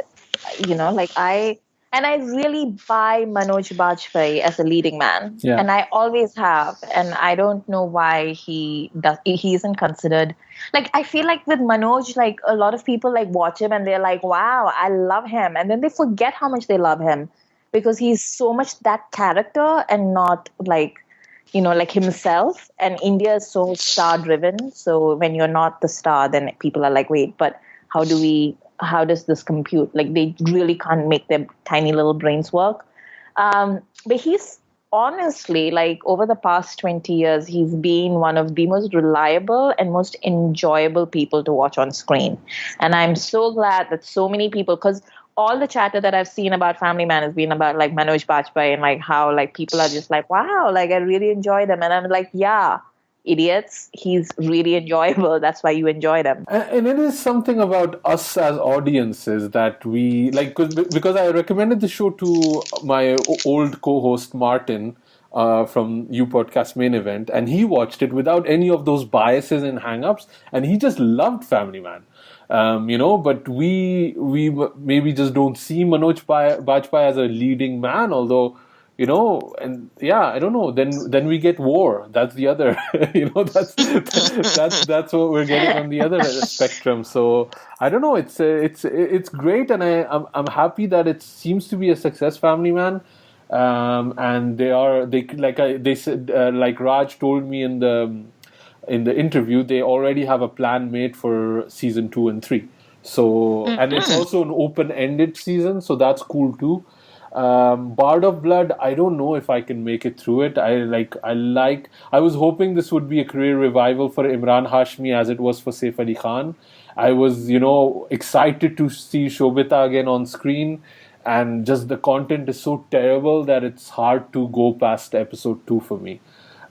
I really buy Manoj Bajpayee as a leading man. Yeah. And I always have. And I don't know why he isn't considered. I feel like with Manoj, a lot of people watch him and they're like, wow, I love him. And then they forget how much they love him because he's so much that character and not like himself. And India is so star driven. So when you're not the star, then people are like, wait, but how does this compute? Like they really can't make their tiny little brains work. But he's honestly, like over the past 20 years, he's been one of the most reliable and most enjoyable people to watch on screen. And I'm so glad that so many people, because all the chatter that I've seen about Family Man has been about like Manoj Bajpayee and like how like people are just like, wow, like I really enjoy them. And I'm like, yeah, idiots. He's really enjoyable. That's why you enjoy them. And it is something about us as audiences that we like, because I recommended the show to my old co-host Martin from You Podcast Main Event, and he watched it without any of those biases and hang-ups, and he just loved Family Man. But we maybe just don't see Manoj Bajpayee as a leading man, although, and yeah, I don't know. Then we get war. That's the other, that's what we're getting on the other spectrum. So I don't know. It's great, and I'm happy that it seems to be a success, Family Man. And they said, like Raj told me in the interview, they already have a plan made for season 2 and 3. So, and it's also an open-ended season, so that's cool too. BardOfBlood, I don't know if I can make it through it. I was hoping this would be a career revival for Imran Hashmi as it was for Saif Ali Khan. I was, excited to see Shobita again on screen, and just the content is so terrible that it's hard to go past episode 2 for me.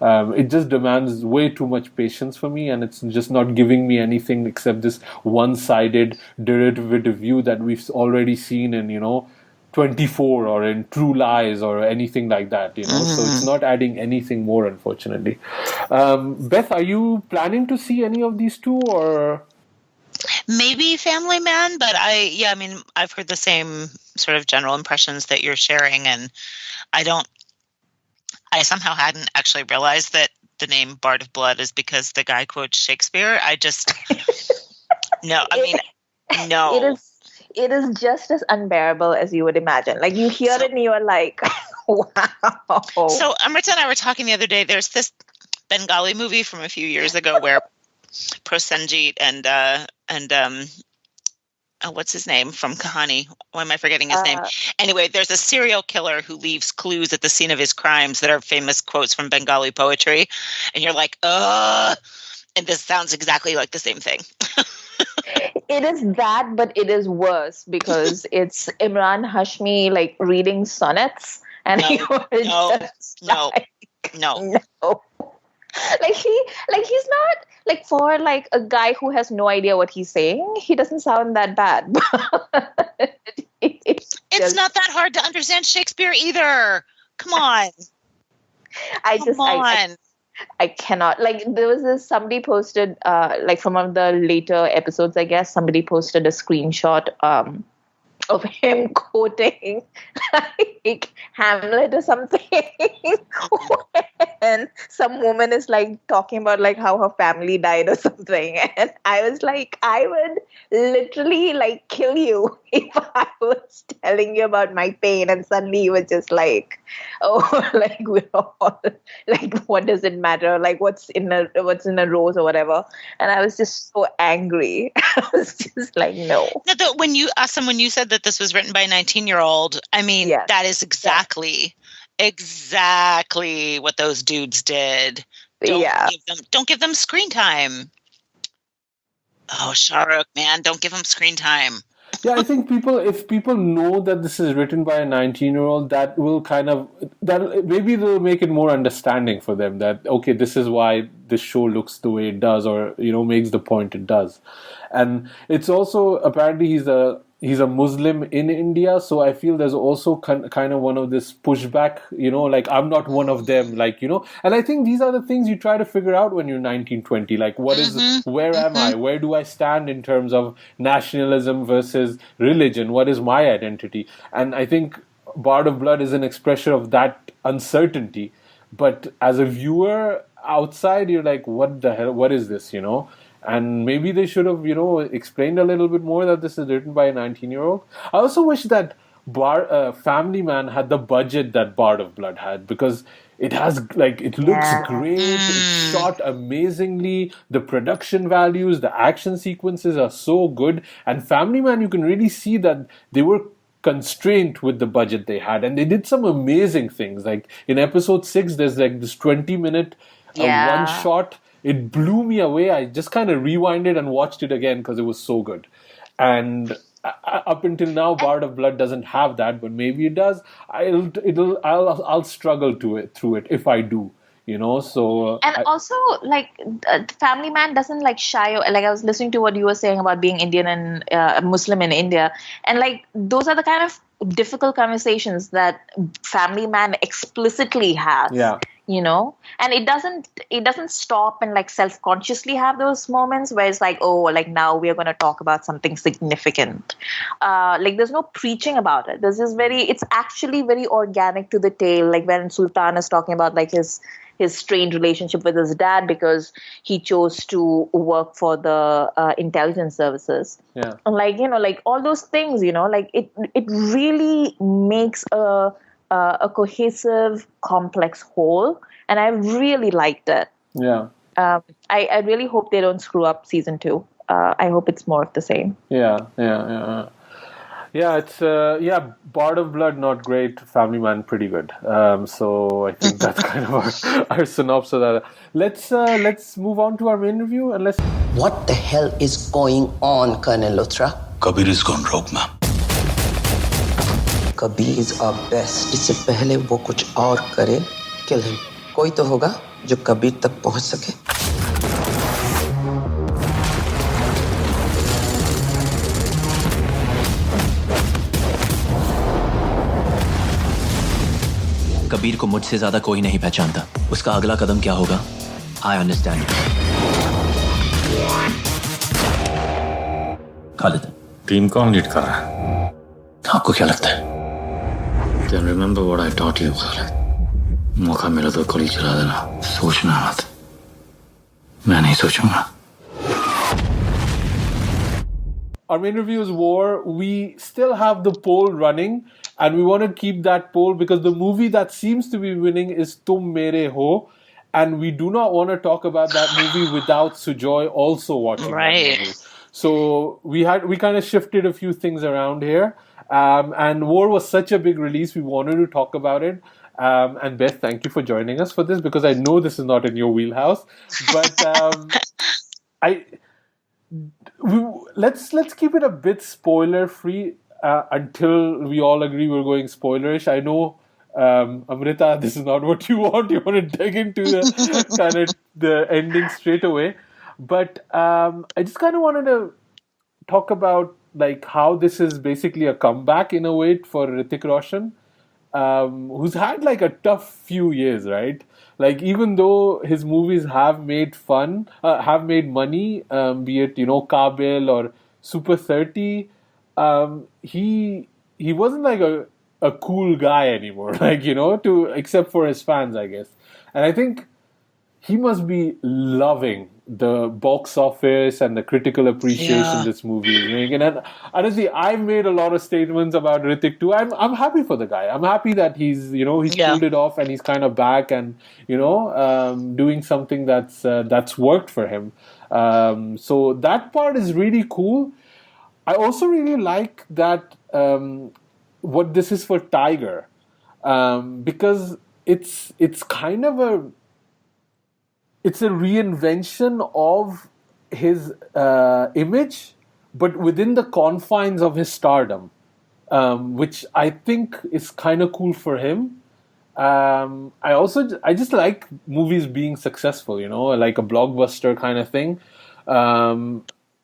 It just demands way too much patience for me, and it's just not giving me anything except this one-sided derivative view that we've already seen in, 24 or in True Lies or anything like that, So it's not adding anything more, unfortunately. Beth, are you planning to see any of these two, or...? Maybe Family Man, but I've heard the same sort of general impressions that you're sharing, and I somehow hadn't actually realized that the name Bard of Blood is because the guy quotes Shakespeare. I just no. It is just as unbearable as you would imagine. Like you hear it and you're like, wow. So Amrita and I were talking the other day. There's this Bengali movie from a few years ago where Prosenjit and what's his name from Kahani? Why am I forgetting his name? Anyway, there's a serial killer who leaves clues at the scene of his crimes that are famous quotes from Bengali poetry. And you're like, ugh. And this sounds exactly like the same thing. It is that, but it is worse because it's Imran Hashmi like reading sonnets. And no. Like he's not like, for like a guy who has no idea what he's saying, he doesn't sound that bad. It's not that hard to understand Shakespeare either. Come on. I cannot. Like there was this, somebody posted like from one of the later episodes, I guess, somebody posted a screenshot of him quoting like Hamlet or something. And some woman is like talking about like how her family died or something. And I was like, I would literally like kill you if I was telling you about my pain and suddenly you were just like, oh, like we're all like, what does it matter? Like what's in a rose or whatever. And I was just so angry. I was just like, no. When you said that this was written by a 19-year-old, I mean, yes. That is exactly what those dudes did. Don't give them screen time. Oh, Shahrukh, man, don't give them screen time. Yeah, I think if people know that this is written by a 19-year-old, that maybe they'll make it more understanding for them that, okay, this is why this show looks the way it does, or, makes the point it does. And it's also, apparently he's a Muslim in India, so I feel there's also kind of one of this pushback, like I'm not one of them, like, and I think these are the things you try to figure out when you're 19, 20, like where am I? Where do I stand in terms of nationalism versus religion? What is my identity? And I think Bard of Blood is an expression of that uncertainty. But as a viewer outside, you're like, what the hell? What is this, And maybe they should have, explained a little bit more that this is written by a 19-year-old. I also wish that Family Man had the budget that Bard of Blood had, because it has it looks great, it's shot amazingly, the production values, the action sequences are so good, and Family Man, you can really see that they were constrained with the budget they had, and they did some amazing things. Like in episode 6, there's this 20-minute one shot. It blew me away. I just kind of rewinded and watched it again because it was so good. And up until now, Bard of Blood doesn't have that, but maybe it does. I'll struggle through it if I do, So also Family Man doesn't shy. I was listening to what you were saying about being Indian and Muslim in India, and those are the kind of difficult conversations that Family Man explicitly has. Yeah. And it doesn't stop and self-consciously have those moments where it's now we are going to talk about something significant. There's no preaching about it. It's actually very organic to the tale. Like when Sultan is talking about his strained relationship with his dad because he chose to work for the intelligence services. Yeah. And all those things, it really makes a cohesive, complex whole, and I really liked it. Yeah. I really hope they don't screw up season 2. I hope it's more of the same. Yeah. It's Bard of Blood not great, Family Man pretty good. So I think that's kind of our synopsis of that. Let's move on to our main review and let's. What the hell is going on, Colonel Luthra? Kabir is gone rogue, ma'am. Kabir is our best. इससे पहले वो कुछ और करे, kill him. कोई तो होगा जो कबीर तक पहुंच सके. कबीर को मुझसे ज्यादा कोई नहीं पहचानता. उसका अगला कदम क्या होगा? I understand. खालिद, टीम कौन लीड कर रहा है? आपको क्या लगता है? Then remember what I taught you, Khalid. मौका मिला तो गोली चला देना. सोचना मत. मैं नहीं सोचूंगा. Our main review is War. We still have the poll running, and we want to keep that poll because the movie that seems to be winning is Tum Mere Ho, and we do not want to talk about that movie without Sujoy also watching that movie. So we kind of shifted a few things around here. And War was such a big release, we wanted to talk about it. And Beth, thank you for joining us for this because I know this is not in your wheelhouse. But let's keep it a bit spoiler free until we all agree we're going spoilerish. I know, Amrita, this is not what you want. You want to dig into the ending straight away. But I just kind of wanted to talk about how this is basically a comeback in a way for Hrithik Roshan, who's had a tough few years, right? Even though his movies have made money, be it Kabil or Super 30, he wasn't a cool guy anymore, except for his fans, I guess. And I think he must be loving the box office and the critical appreciation this movie is making. And honestly, I've made a lot of statements about Hrithik too. I'm happy for the guy. I'm happy that he's pulled it off and he's kind of back and doing something that's worked for him. So that part is really cool. I also really like that what this is for Tiger, because it's kind of it's a reinvention of his image, but within the confines of his stardom, which I think is kind of cool for him. I just like movies being successful, like a blockbuster kind of thing.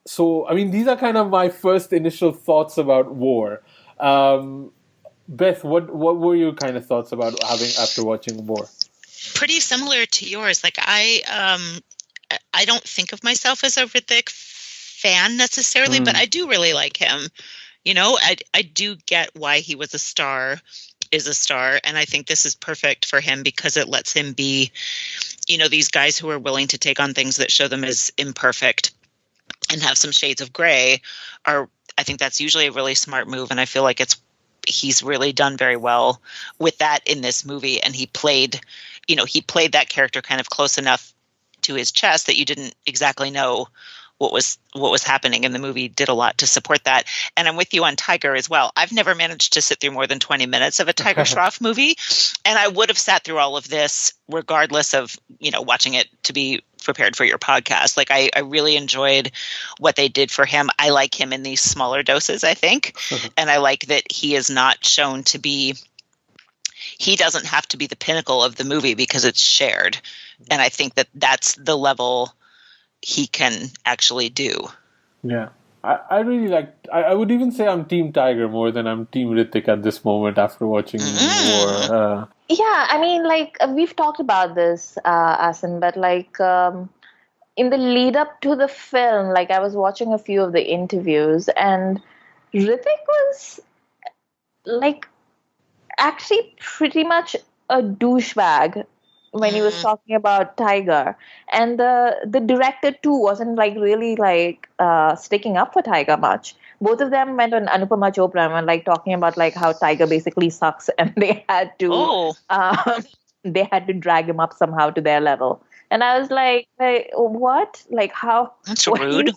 So, I mean, these are kind of my first initial thoughts about War. Beth, what were your kind of thoughts about after watching War? Pretty similar to yours. I don't think of myself as a Hrithik fan necessarily, but I do really like him. I do get why he was is a star, and I think this is perfect for him because it lets him be, these guys who are willing to take on things that show them as imperfect and have some shades of gray I think that's usually a really smart move, and I feel like it's he's really done very well with that in this movie. And he played that character kind of close enough to his chest that you didn't exactly know what was happening, and the movie did a lot to support that. And I'm with you on Tiger as well. I've never managed to sit through more than 20 minutes of a Tiger Shroff movie, and I would have sat through all of this regardless of, watching it to be prepared for your podcast. Like I really enjoyed what they did for him. I like him in these smaller doses, I think. And I like that he is not shown to be, he doesn't have to be the pinnacle of the movie because it's shared. And I think that that's the level he can actually do. Yeah. I really like, I would even say I'm Team Tiger more than I'm Team Hrithik at this moment after watching more. Yeah, I mean, like, we've talked about this, Asim, but like, in the lead up to the film, like, I was watching a few of the interviews, and Hrithik was, like, actually pretty much a douchebag when he was talking about Tiger. And the director too wasn't like really like sticking up for Tiger much. Both of them went on Anupama Chopra and were like talking about like how Tiger basically sucks, and they had to drag him up somehow to their level. And I was like what? Like how? That's rude.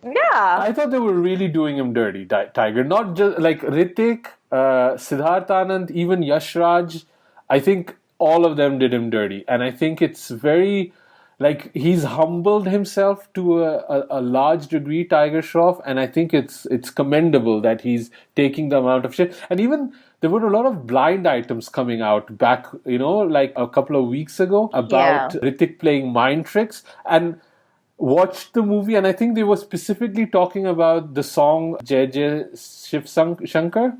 Yeah. I thought they were really doing him dirty, Tiger. Not just like Hrithik, Siddharth Anand, even Yash Raj. I think all of them did him dirty. And I think it's very, like, he's humbled himself to a large degree, Tiger Shroff. And I think it's commendable that he's taking the amount of shit. And even there were a lot of blind items coming out back, like a couple of weeks ago about Hrithik playing mind tricks. And watched the movie, and I think they were specifically talking about the song Jai Jai Shiv Shankar.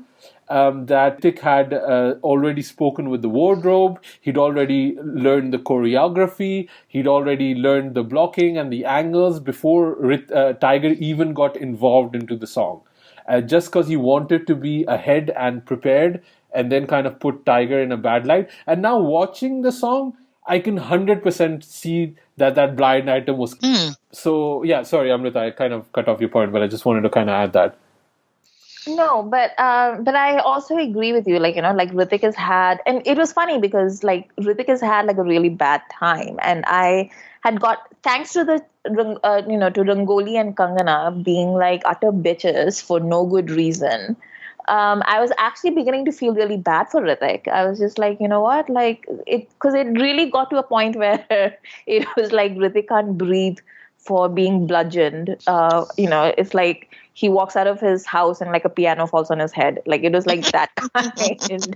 That Hrithik had already spoken with the wardrobe. He'd already learned the choreography. He'd already learned the blocking and the angles before Tiger even got involved into the song. Just because he wanted to be ahead and prepared, and then kind of put Tiger in a bad light. And now watching the song, I can 100% see that blind item was... So, yeah, sorry, Amrita, I kind of cut off your point, but I just wanted to kind of add that. No, but I also agree with you. Like, like Hrithik has had, and it was funny because like Hrithik has had like a really bad time, and I had got, thanks to the to Rangoli and Kangana being like utter bitches for no good reason. I was actually beginning to feel really bad for Hrithik. I was just like, you know what, like because it really got to a point where it was like Hrithik can't breathe for being bludgeoned. It's like he walks out of his house and like a piano falls on his head. Like it was like that kind.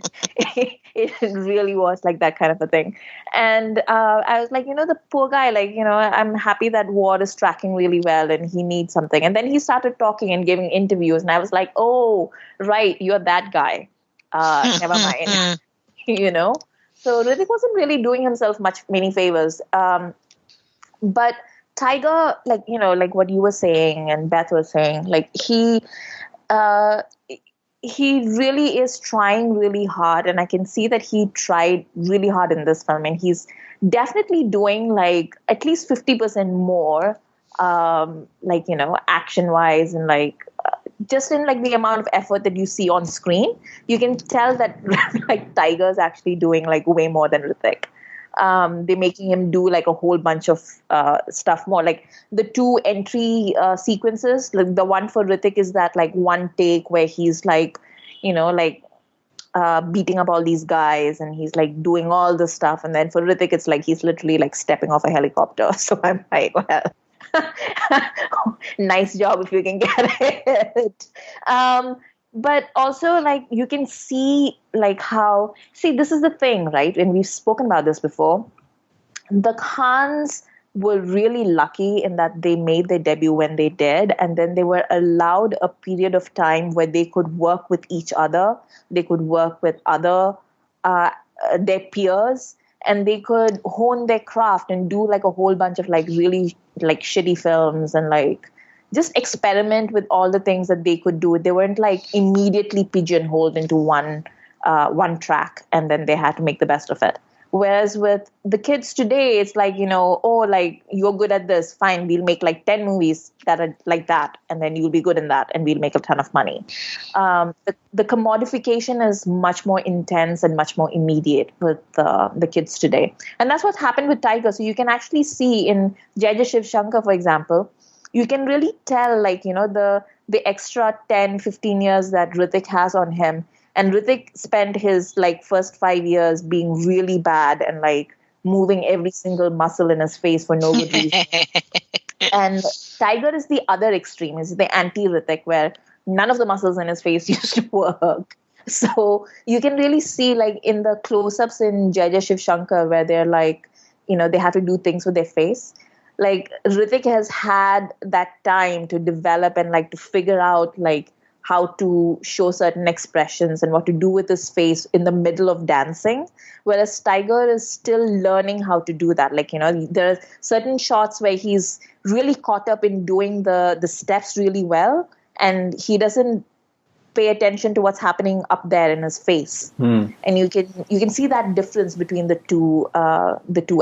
It really was like that kind of a thing. And I was like, the poor guy, like, I'm happy that Ward is tracking really well and he needs something. And then he started talking and giving interviews, and I was like, oh, right, you're that guy. Never mind. So Hrithik wasn't really doing himself many favors. But Tiger, like, like what you were saying and Beth was saying, like he really is trying really hard, and I can see that he tried really hard in this film, and he's definitely doing like at least 50% more, action-wise, and like just in like the amount of effort that you see on screen, you can tell that like Tiger's actually doing like way more than Hrithik. They're making him do like a whole bunch of stuff more. Like the two entry sequences, like the one for Hrithik is that like one take where he's like, beating up all these guys and he's like doing all this stuff. And then for Hrithik, it's like he's literally like stepping off a helicopter. So I'm like, well, nice job if you can get it. But also, like, you can see, like, how... See, this is the thing, right? And we've spoken about this before. The Khans were really lucky in that they made their debut when they did, and then they were allowed a period of time where they could work with each other. They could work with their peers, and they could hone their craft and do, like, a whole bunch of, like, really, like, shitty films and, like... just experiment with all the things that they could do. They weren't like immediately pigeonholed into one track, and then they had to make the best of it. Whereas with the kids today, it's like, oh, like, you're good at this. Fine, we'll make like 10 movies that are like that. And then you'll be good in that and we'll make a ton of money. The commodification is much more intense and much more immediate with the kids today. And that's what's happened with Tiger. So you can actually see in Jai Jai Shiv Shankar, for example, you can really tell, like, the extra 10, 15 years that Hrithik has on him. And Hrithik spent his like first 5 years being really bad and like moving every single muscle in his face for no good reason. And Tiger is the other extreme, is the anti-Hrithik, where none of the muscles in his face used to work. So you can really see, like, in the close-ups in Jai Jai Shiv Shankar, where they're like, they have to do things with their face. Like, Hrithik has had that time to develop and like to figure out like how to show certain expressions and what to do with his face in the middle of dancing. Whereas Tiger is still learning how to do that. Like, there are certain shots where he's really caught up in doing the steps really well, and he doesn't pay attention to what's happening up there in his face. And you can see that difference between the two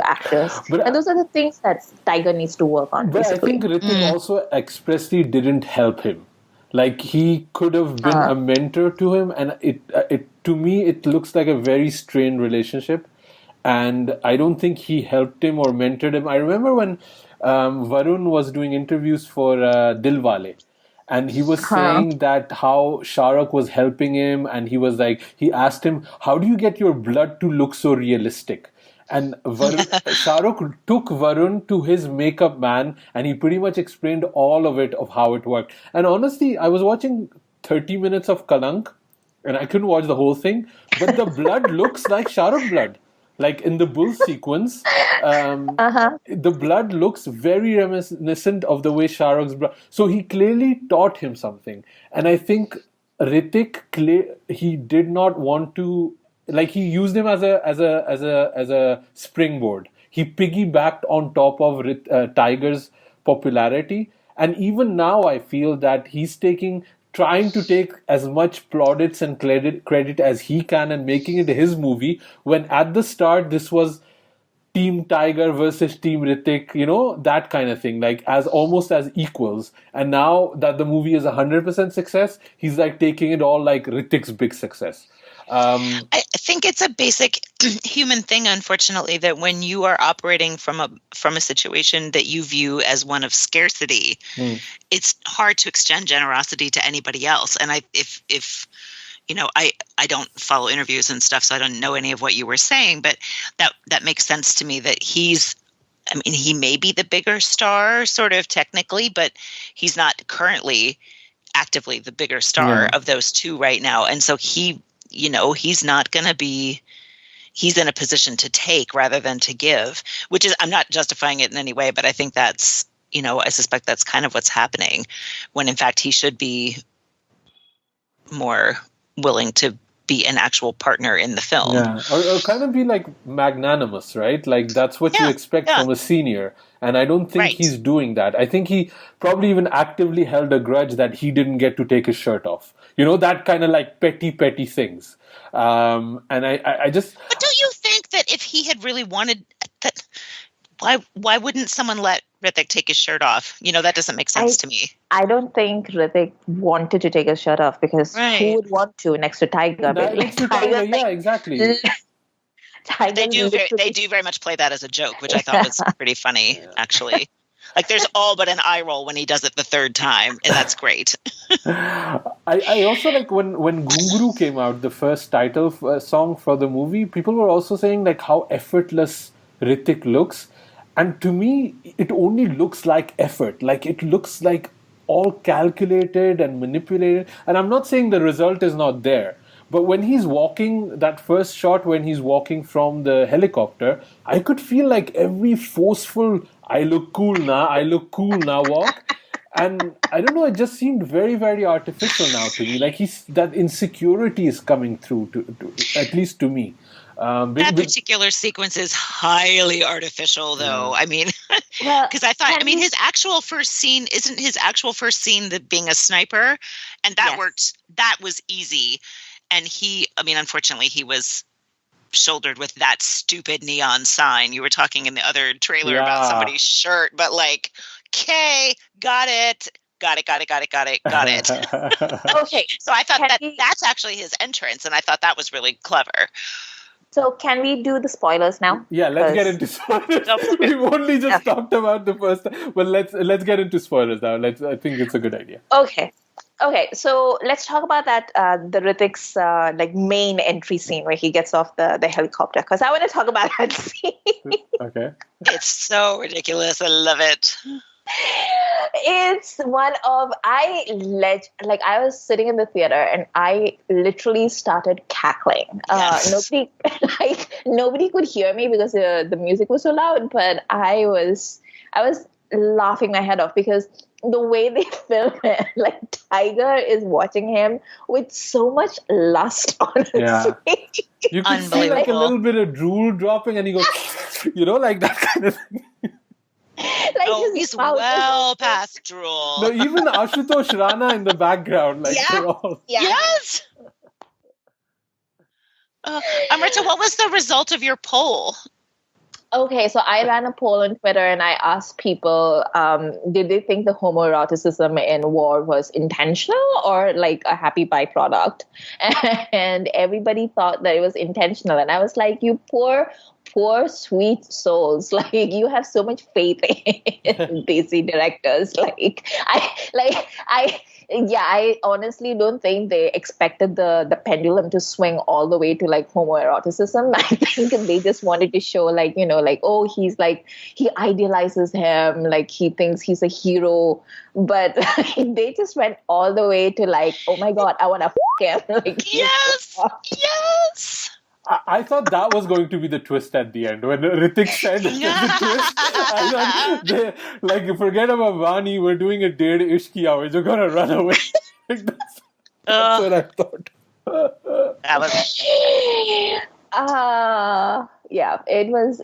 actors. And those are the things that Tiger needs to work on. But basically. I think Hrithik also expressly didn't help him. Like, he could have been a mentor to him, and it to me it looks like a very strained relationship, and I don't think he helped him or mentored him. I remember when Varun was doing interviews for Dilwale, and he was saying that how Shah Rukh was helping him, and he was like, he asked him, how do you get your blood to look so realistic? And Shah Rukh took Varun to his makeup man, and he pretty much explained all of it, of how it worked. And honestly, I was watching 30 minutes of Kalank, and I couldn't watch the whole thing, but the blood looks like Shah Rukh blood. Like in the bull sequence, the blood looks very reminiscent of the way Shah Rukh's blood. So he clearly taught him something. And I think Hrithik, he did not want to, like, he used him as a springboard. He piggybacked on top of Tiger's popularity, and even now I feel that he's trying to take as much plaudits and credit as he can and making it his movie, when at the start this was Team Tiger versus Team Hrithik, that kind of thing, like almost as equals. And now that the movie is 100% success, he's like taking it all like Hrithik's big success. I think it's a basic human thing, unfortunately, that when you are operating from a situation that you view as one of scarcity, it's hard to extend generosity to anybody else. And I don't follow interviews and stuff, so I don't know any of what you were saying, but that makes sense to me that he may be the bigger star, sort of technically, but he's not currently actively the bigger star of those two right now. And so he's not going to be, he's in a position to take rather than to give, which is, I'm not justifying it in any way, but I think that's, I suspect that's kind of what's happening, when in fact he should be more willing to be an actual partner in the film. Yeah, or kind of be like magnanimous, right? Like that's what you expect from a senior. And I don't think he's doing that. I think he probably even actively held a grudge that he didn't get to take his shirt off. That kind of like petty things. And I just... But don't you think that if he had really wanted that, why wouldn't someone let Hrithik take his shirt off? That doesn't make sense to me. I don't think Hrithik wanted to take his shirt off, because who would want to next to Tiger? Tiger, yeah, exactly. They do very much play that as a joke, which I thought was pretty funny, actually. Like, there's all but an eye roll when he does it the third time, and that's great. I also like when Ghungru came out, the first title song for the movie, people were also saying like how effortless Hrithik looks. And to me, it only looks like effort. Like, it looks like all calculated and manipulated. And I'm not saying the result is not there. But when he's walking, that first shot when he's walking from the helicopter, I could feel like every forceful, I look cool now walk. And I don't know, it just seemed very, very artificial now to me. Like, that insecurity is coming through, to at least to me. That particular sequence is highly artificial, though. I mean, because I thought, his actual first scene isn't his actual first scene, that being a sniper, and that worked. That was easy. And unfortunately, he was shouldered with that stupid neon sign. You were talking in the other trailer about somebody's shirt, but like, okay, got it. Okay. So I thought that's actually his entrance, and I thought that was really clever. So can we do the spoilers now? Yeah, let's get into spoilers. We've only just talked about the first, but let's get into spoilers now. I think it's a good idea. Okay, so let's talk about that, the Hrithik's like main entry scene where he gets off the helicopter, because I want to talk about that scene. Okay. It's so ridiculous. I love it. It's one of I was sitting in the theater and I literally started cackling. Yes. Nobody could hear me because the music was so loud, but I was laughing my head off because the way they film it, like Tiger is watching him with so much lust on his face. You can see like a little bit of drool dropping, and he goes, like that kind of thing. He's well past drool. No, even Ashutosh Rana in the background, they're all... Yes. Amrita, what was the result of your poll? Okay, so I ran a poll on Twitter and I asked people, did they think the homoeroticism in war was intentional or like a happy byproduct? And everybody thought that it was intentional. And I was like, you poor sweet souls, like you have so much faith in DC directors. I honestly don't think they expected the pendulum to swing all the way to like homoeroticism. I think they just wanted to show he's like, he idealizes him, like he thinks he's a hero, but they just went all the way to like, oh my God, I want to him. Like, yes. I thought that was going to be the twist at the end. When Hrithik said the twist, I thought, forget about Vani, we're doing a date ishkiya, we're just going to run away. That's what I thought. That was... it was,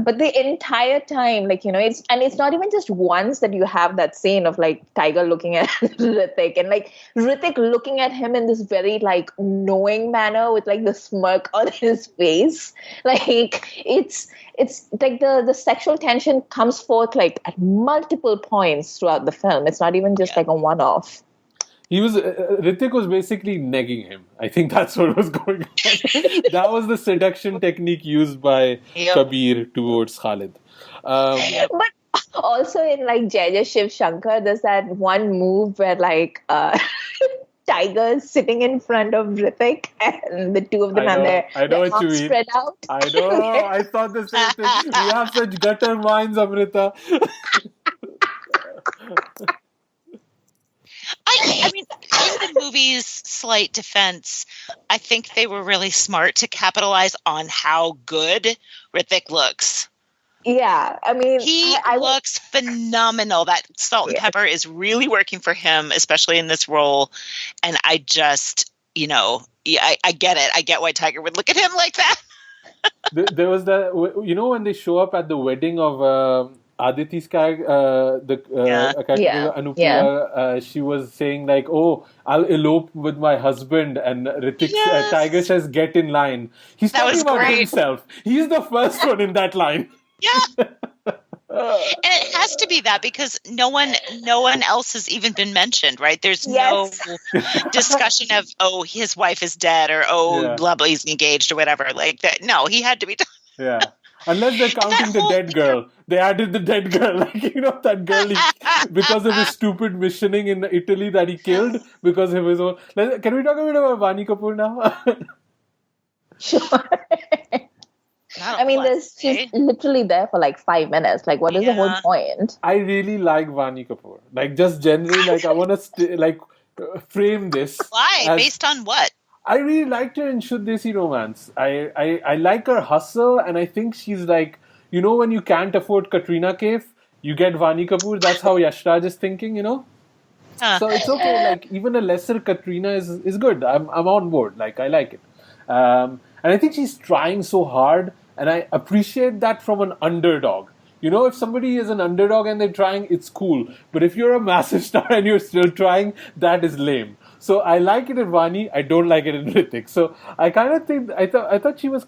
but the entire time, it's not even just once that you have that scene of like Tiger looking at Hrithik and like Hrithik looking at him in this very like knowing manner with like the smirk on his face. Like it's like the sexual tension comes forth like at multiple points throughout the film. It's not even just like a one-off. Hrithik was basically negging him. I think that's what was going on. That was the seduction technique used by Kabir towards Khalid. But also in like Jai Shiv Shankar, there's that one move where like Tiger is sitting in front of Hrithik and the two of them have their arms spread out. I know. I thought the same thing. We have such gutter minds, Amrita. I mean, in the movie's slight defense, I think they were really smart to capitalize on how good Hrithik looks. Yeah, I mean... He looks phenomenal. That salt and pepper is really working for him, especially in this role. And I just, I get it. I get why Tiger would look at him like that. There was that, when they show up at the wedding of... Aditi's character, Anupriya, she was saying like, "Oh, I'll elope with my husband," and Hrithik, Tiger says, "Get in line." He's talking about himself. He's the first one in that line. Yeah, and it has to be that because no one else has even been mentioned, right? There's no discussion of his wife is dead or blah blah he's engaged or whatever like that. No, he had to be. Yeah. Unless they're counting the dead girl. They added the dead girl. That girl, because of his stupid missioning in Italy that he killed because of his own... Can we talk a bit about Vani Kapoor now? Sure. I mean, she's literally there for like 5 minutes. Like, what is the whole point? I really like Vani Kapoor. Like, just generally, I want to frame this. Why? Based on what? I really liked her in Shuddh Desi Romance. I like her hustle, and I think she's like, when you can't afford Katrina Kaif, you get Vani Kapoor. That's how Yashraj is thinking, So it's okay. Like, even a lesser Katrina is good. I'm on board. Like, I like it. And I think she's trying so hard, and I appreciate that from an underdog. If somebody is an underdog and they're trying, it's cool. But if you're a massive star and you're still trying, that is lame. So I like it in Vani, I don't like it in Hrithik. So I kind of think I thought she was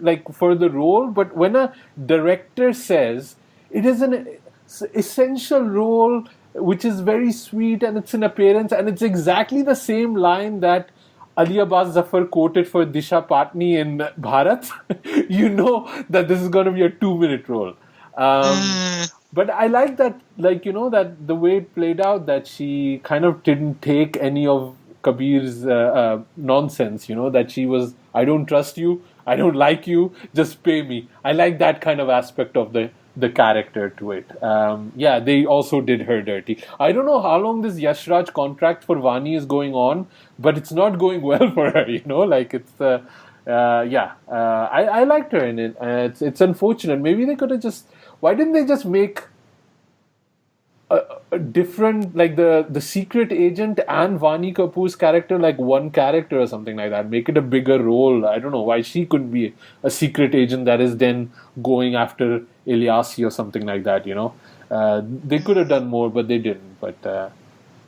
like for the role, but when a director says it is an essential role which is very sweet and it's an appearance and it's exactly the same line that Ali Abbas Zafar quoted for Disha Patni in Bharat, you know that this is going to be a 2-minute role. But I like that, like, you know, that the way it played out, that she kind of didn't take any of Kabir's nonsense, you know, that she was, I don't trust you, I don't like you, just pay me. I like that kind of aspect of the character to it. Yeah, they also did her dirty. I don't know how long this Yash Raj contract for Vani is going on, but it's not going well for her, you know, like it's, I liked her in it. It's unfortunate. Maybe they could have just, why didn't they just make a different, like the secret agent and Vani Kapoor's character, like one character or something like that. Make it a bigger role. I don't know why she couldn't be a secret agent that is then going after Ilyasi or something like that, you know. They could have done more, but they didn't. But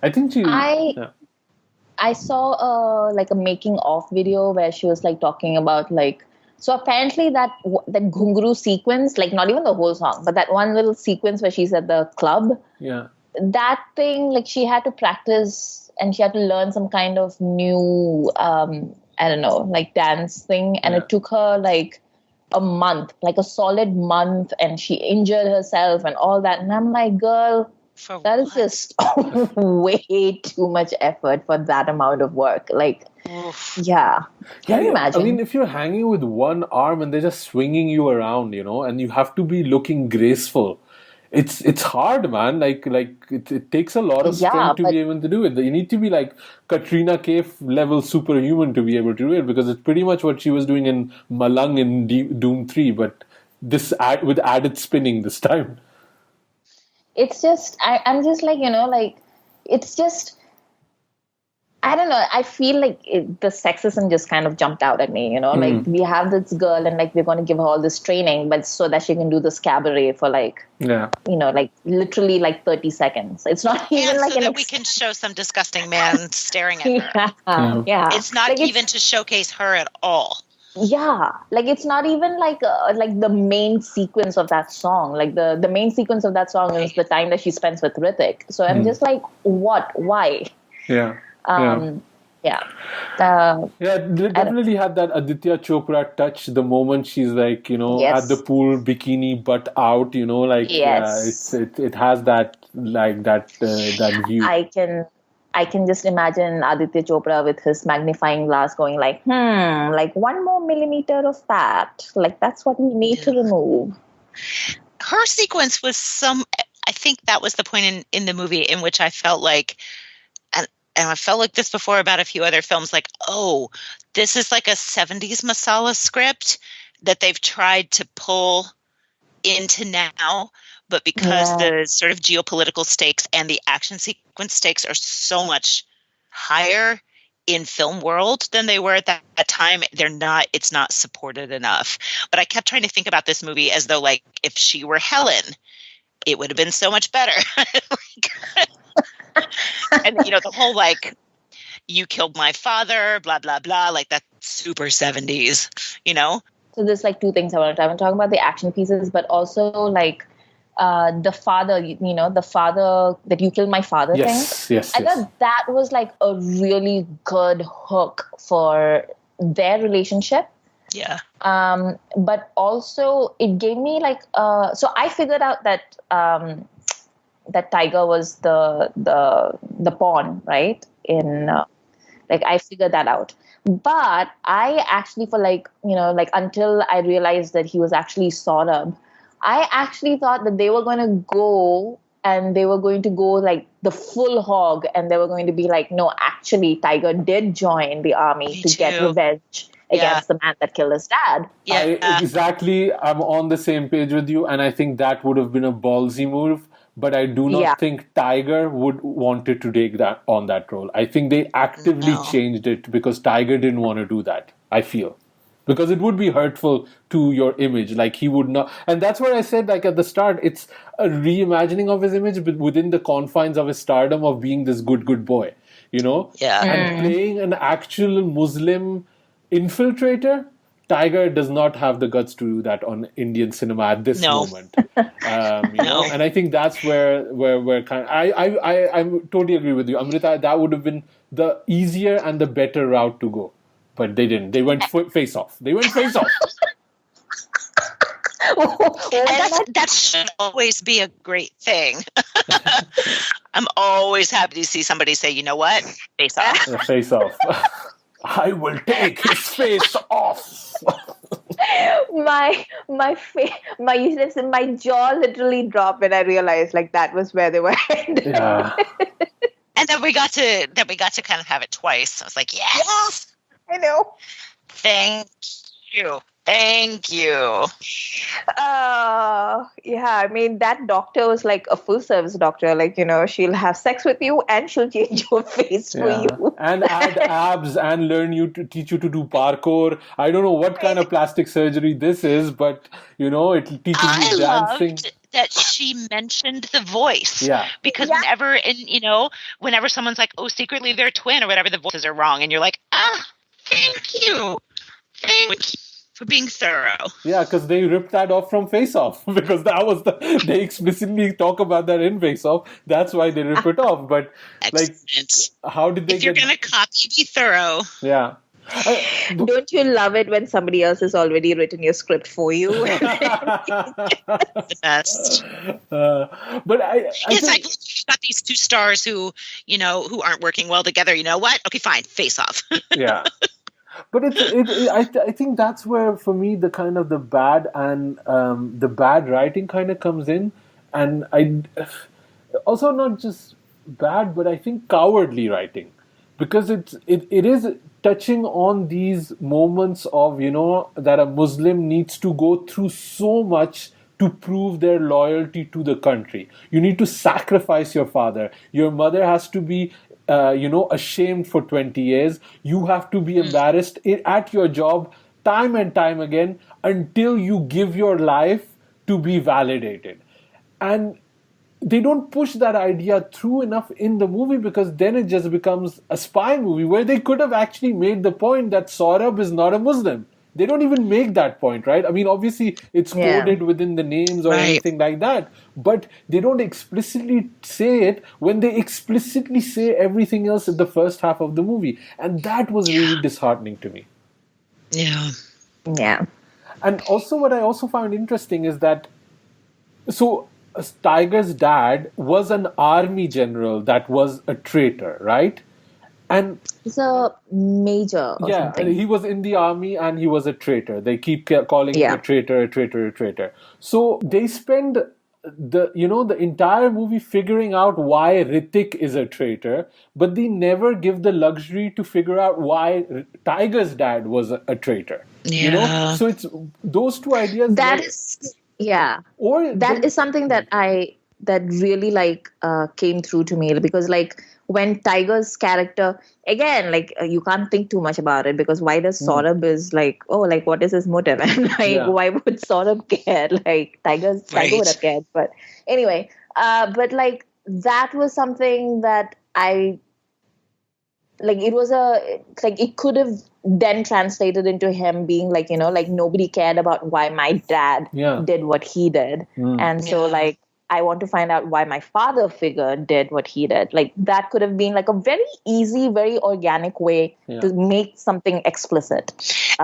I think she... I saw like a making of video where she was like talking about like, so apparently that Ghungru sequence, like not even the whole song, but that one little sequence where she's at the club, that thing, like she had to practice and she had to learn some kind of new, I don't know, like dance thing. And it took her like a month, like a solid month, and she injured herself and all that. And I'm like, girl, that is just way too much effort for that amount of work. Like, Can you imagine? I mean, if you're hanging with one arm and they're just swinging you around, you know, and you have to be looking graceful, it's hard, man. Like it takes a lot of strength to be able to do it. You need to be like Katrina Kaif level superhuman to be able to do it, because it's pretty much what she was doing in Malang in Doom 3, but this with added spinning this time. It's just, I'm just like, you know, like, it's just, I don't know. I feel like the sexism just kind of jumped out at me, you know, like we have this girl and like we're going to give her all this training, but so that she can do this cabaret for like, you know, like literally like 30 seconds. It's not even like so that we can show some disgusting man staring at her. It's not like even to showcase her at all. Yeah, like it's not even like the main sequence of that song. Like the main sequence of that song is the time that she spends with Hrithik. So I'm just like, what? Why? They definitely had that Aditya Chopra touch the moment she's like, you know, at the pool, bikini butt out, you know, like it has that like that view. I can just imagine Aditya Chopra with his magnifying glass going like, like 1 more millimeter of fat. Like that's what we need to remove. Her sequence was I think that was the point in the movie in which I felt like, and I felt like this before about a few other films, like, oh, this is like a 70s masala script that they've tried to pull into now. But because the sort of geopolitical stakes and the action sequence stakes are so much higher in film world than they were at that time, it's not supported enough. But I kept trying to think about this movie as though, like, if she were Helen, it would have been so much better. And, you know, the whole, like, you killed my father, blah, blah, blah, like, that's super 70s, you know? So there's, like, two things I want to talk about. I'm talking about the action pieces, but also, like, the father, you know, the father that you killed my father thing. I thought that was like a really good hook for their relationship. Yeah. But also it gave me like, so I figured out that that Tiger was the pawn, right? Like I figured that out. But I actually, for like, you know, like until I realized that he was actually Saurabh, I actually thought that they were going to go like the full hog, and they were going to be like, no, actually Tiger did join the army to get revenge against the man that killed his dad. Exactly. I'm on the same page with you, and I think that would have been a ballsy move, but I do not think Tiger would wanted to take that on that role. I think they actively changed it because Tiger didn't want to do that, I feel. Because it would be hurtful to your image. Like, he would not... And that's what I said, like, at the start. It's a reimagining of his image, but within the confines of his stardom of being this good boy. Yeah. and playing an actual Muslim infiltrator. Tiger does not have the guts to do that on Indian cinema at this moment. And I think that's where kind of, I totally agree with you, Amrita. That would have been the easier and the better route to go, but they didn't. They went face off. That should always be a great thing. I'm always happy to see somebody say, you know what, face off. Face off. I will take his face off. my jaw literally dropped when I realized like that was where they were headed. Yeah. And then we got to kind of have it twice. I was like, yes, I know. Thank you. Yeah, I mean, that doctor was like a full service doctor. Like, she'll have sex with you and she'll change your face for you. And add abs and teach you to do parkour. I don't know what kind of plastic surgery this is, but, it teaches you dancing. Loved that she mentioned the voice. Yeah. Because whenever someone's like, oh, secretly they're twin or whatever, the voices are wrong. And you're like, thank you. For being thorough. Yeah, because they ripped that off from Face Off because that was they explicitly talk about that in Face Off. That's why they rip it off. But excellent. How did they? If you're gonna copy, be thorough. Yeah. Don't you love it when somebody else has already written your script for you? The best. But it's like you've got these two stars who aren't working well together. You know what? Okay, fine. Face Off. Yeah. But I think that's where, for me, the kind of the bad and the bad writing kind of comes in, and I also not just bad, but I think cowardly writing, because it is touching on these moments of that a Muslim needs to go through so much to prove their loyalty to the country. You need to sacrifice your father. Your mother has to be ashamed for 20 years. You have to be embarrassed at your job time and time again until you give your life to be validated. And they don't push that idea through enough in the movie, because then it just becomes a spy movie where they could have actually made the point that Saurabh is not a Muslim. They don't even make that point, right? I mean, obviously, it's coded within the names or anything like that, but they don't explicitly say it when they explicitly say everything else in the first half of the movie. And that was really disheartening to me. Yeah. Yeah. And also, what I also found interesting is that, Tiger's dad was an army general that was a traitor, right? And he's a major or something. He was in the army and he was a traitor. They keep calling him a traitor. So they spend the entire movie figuring out why Hrithik is a traitor, but they never give the luxury to figure out why Tiger's dad was a traitor. Yeah. So it's those two ideas. That is something that really came through to me, because when Tiger's character, again, you can't think too much about it, because why does Saurabh is what is his motive? And why would Saurabh care? Tiger would have cared. But anyway, that was something that it could have then translated into him being nobody cared about why my dad did what he did. And so I want to find out why my father figure did what he did. That could have been a very easy, very organic way to make something explicit.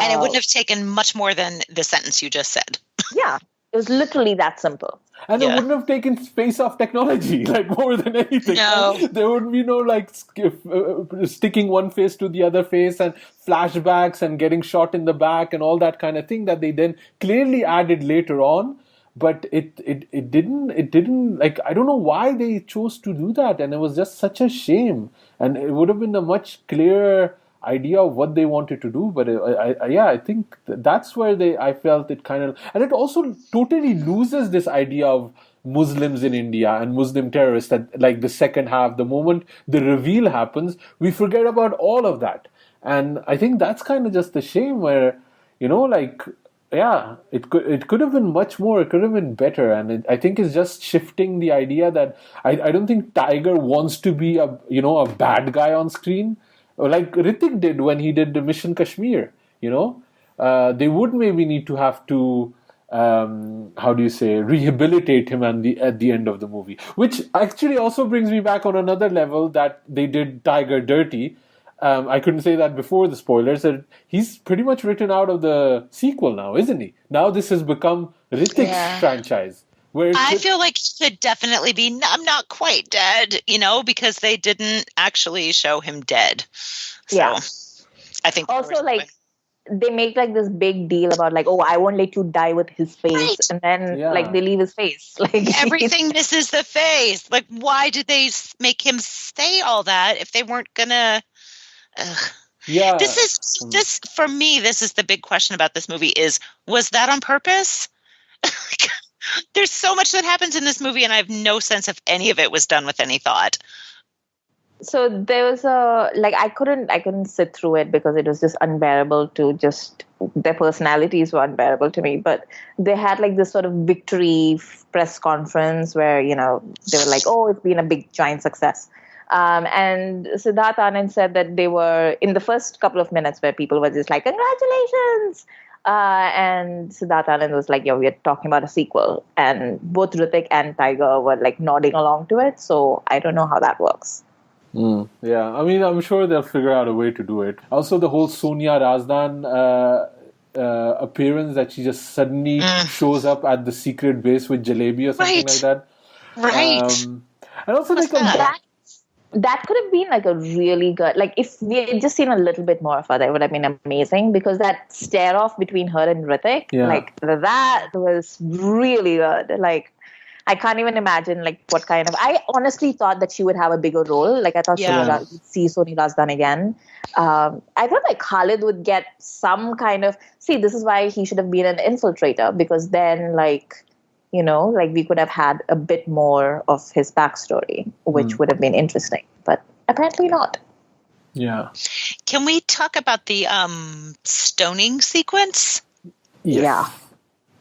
And it wouldn't have taken much more than the sentence you just said. Yeah, it was literally that simple. And it wouldn't have taken space off technology, more than anything. No. There would be no, sticking one face to the other face and flashbacks and getting shot in the back and all that kind of thing that they then clearly added later on. But it didn't I don't know why they chose to do that, and it was just such a shame. And it would have been a much clearer idea of what they wanted to do. But I think that's where I felt it kind of, and it also totally loses this idea of Muslims in India and Muslim terrorists. That the second half, the moment the reveal happens, we forget about all of that. And I think that's kind of just the shame where Yeah, it could have been much more. It could have been better, and I think it's just shifting the idea that I don't think Tiger wants to be a bad guy on screen, like Hrithik did when he did the Mission Kashmir. They would maybe need to have to how do you say, rehabilitate him at the end of the movie, which actually also brings me back on another level that they did Tiger dirty. I couldn't say that before the spoilers. That he's pretty much written out of the sequel now, isn't he? Now this has become Hrithik's franchise. I feel like he could definitely be. I'm not quite dead, because they didn't actually show him dead. So Yeah. I think Also, like, they make like this big deal about like, oh, I won't let you die with his face, Right. and then like they leave his face. Like everything misses the face. Like, why did they make him say all that if they weren't gonna? Yeah. This for me. This is the big question about this movie: was that on purpose? There's so much that happens in this movie, and I have no sense if any of it was done with any thought. So there was I couldn't sit through it because it was just unbearable their personalities were unbearable to me. But they had like this sort of victory press conference where, they were like, oh, it's been a big giant success. And Siddharth Anand said that they were in the first couple of minutes where people were just like, congratulations. And Siddharth Anand was like, yeah, we're talking about a sequel. And both Hrithik and Tiger were like nodding along to it. So I don't know how that works. Yeah, I mean, I'm sure they'll figure out a way to do it. Also, the whole Sonia Razdan appearance that she just suddenly shows up at the secret base with Jalebi or something like that. Right. And also, like that could have been like a really good, like if we had just seen a little bit more of her, that would have been amazing, because that stare off between her and Hrithik, like that was really good. Like, I can't even imagine like what kind of. I honestly thought that she would have a bigger role. Like I thought we'd see Soni Razdan again. I thought like Khalid would get some kind of. See, this is why he should have been an infiltrator, because then like we could have had a bit more of his backstory, which would have been interesting. But apparently not. Yeah. Can we talk about the stoning sequence? Yeah.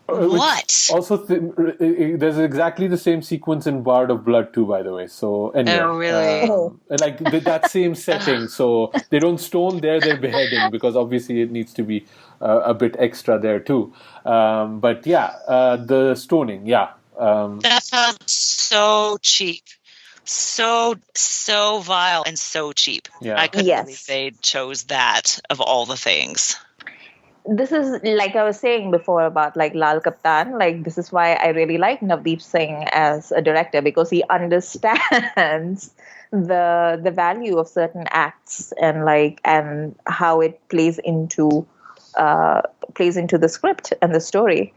What? Also, there's exactly the same sequence in BardOfBlood too, by the way. So anyway, oh really? Like that same setting. So they don't stone there; they're beheading, because obviously it needs to be a bit extra there too. But yeah, the stoning, that sounds so cheap, so vile and so cheap. Yeah. I couldn't believe they chose that of all the things. This is like I was saying before about like Lal Kaptan. Like this is why I really like Navdeep Singh as a director, because he understands the value of certain acts and how it plays into the script and the story.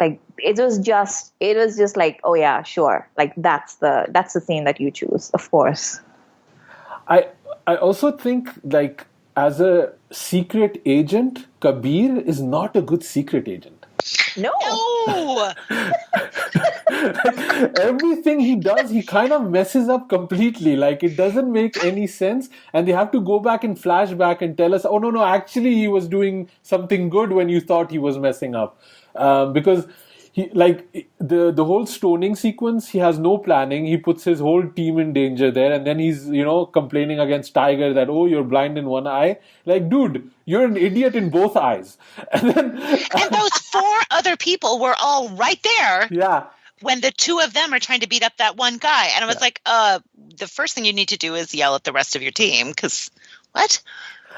Like it was just like, oh yeah, sure, like that's the scene that you choose, of course. I also think like, as a secret agent, Kabir is not a good secret agent. No. Everything he does, he kind of messes up completely. Like, it doesn't make any sense. And they have to go back and flashback and tell us, oh, no, actually he was doing something good when you thought he was messing up. Because he, like, the whole stoning sequence, he has no planning. He puts his whole team in danger there, and then he's, complaining against Tiger that, oh, you're blind in one eye. Like, dude, you're an idiot in both eyes. And those four other people were all right there. Yeah. When the two of them are trying to beat up that one guy. And I was like, the first thing you need to do is yell at the rest of your team, because what?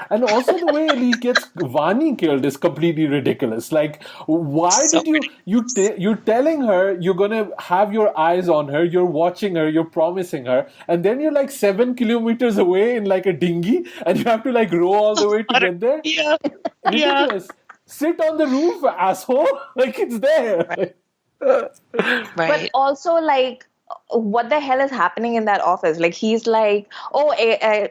And also the way he gets Vani killed is completely ridiculous. Like, why did you're telling her you're going to have your eyes on her, you're watching her, you're promising her, and then you're like 7 kilometers away in like a dinghy, and you have to like row all the way to get there? Yeah. Ridiculous. Yeah. Sit on the roof, asshole. Like, it's there. Right. But also, like, what the hell is happening in that office? Like, he's like, oh,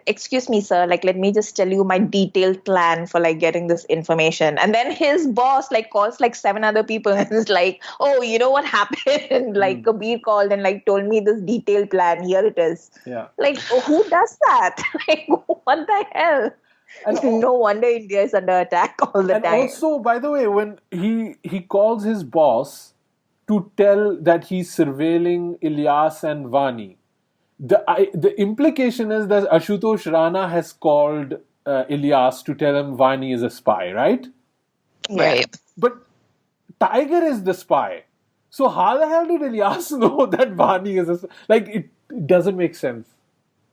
excuse me, sir, like, let me just tell you my detailed plan for like getting this information. And then his boss like calls like 7 other people and is like, oh, you know what happened? Like, Kabir called and like told me this detailed plan. Here it is. Yeah. Like, who does that? Like, what the hell? No wonder India is under attack all the And time. also, by the way, when he calls his boss to tell that he's surveilling Ilyas and Vani, the implication is that Ashutosh Rana has called Ilyas to tell him Vani is a spy, right? Right. But Tiger is the spy. So how the hell did Ilyas know that Vani is a spy? Like, it doesn't make sense.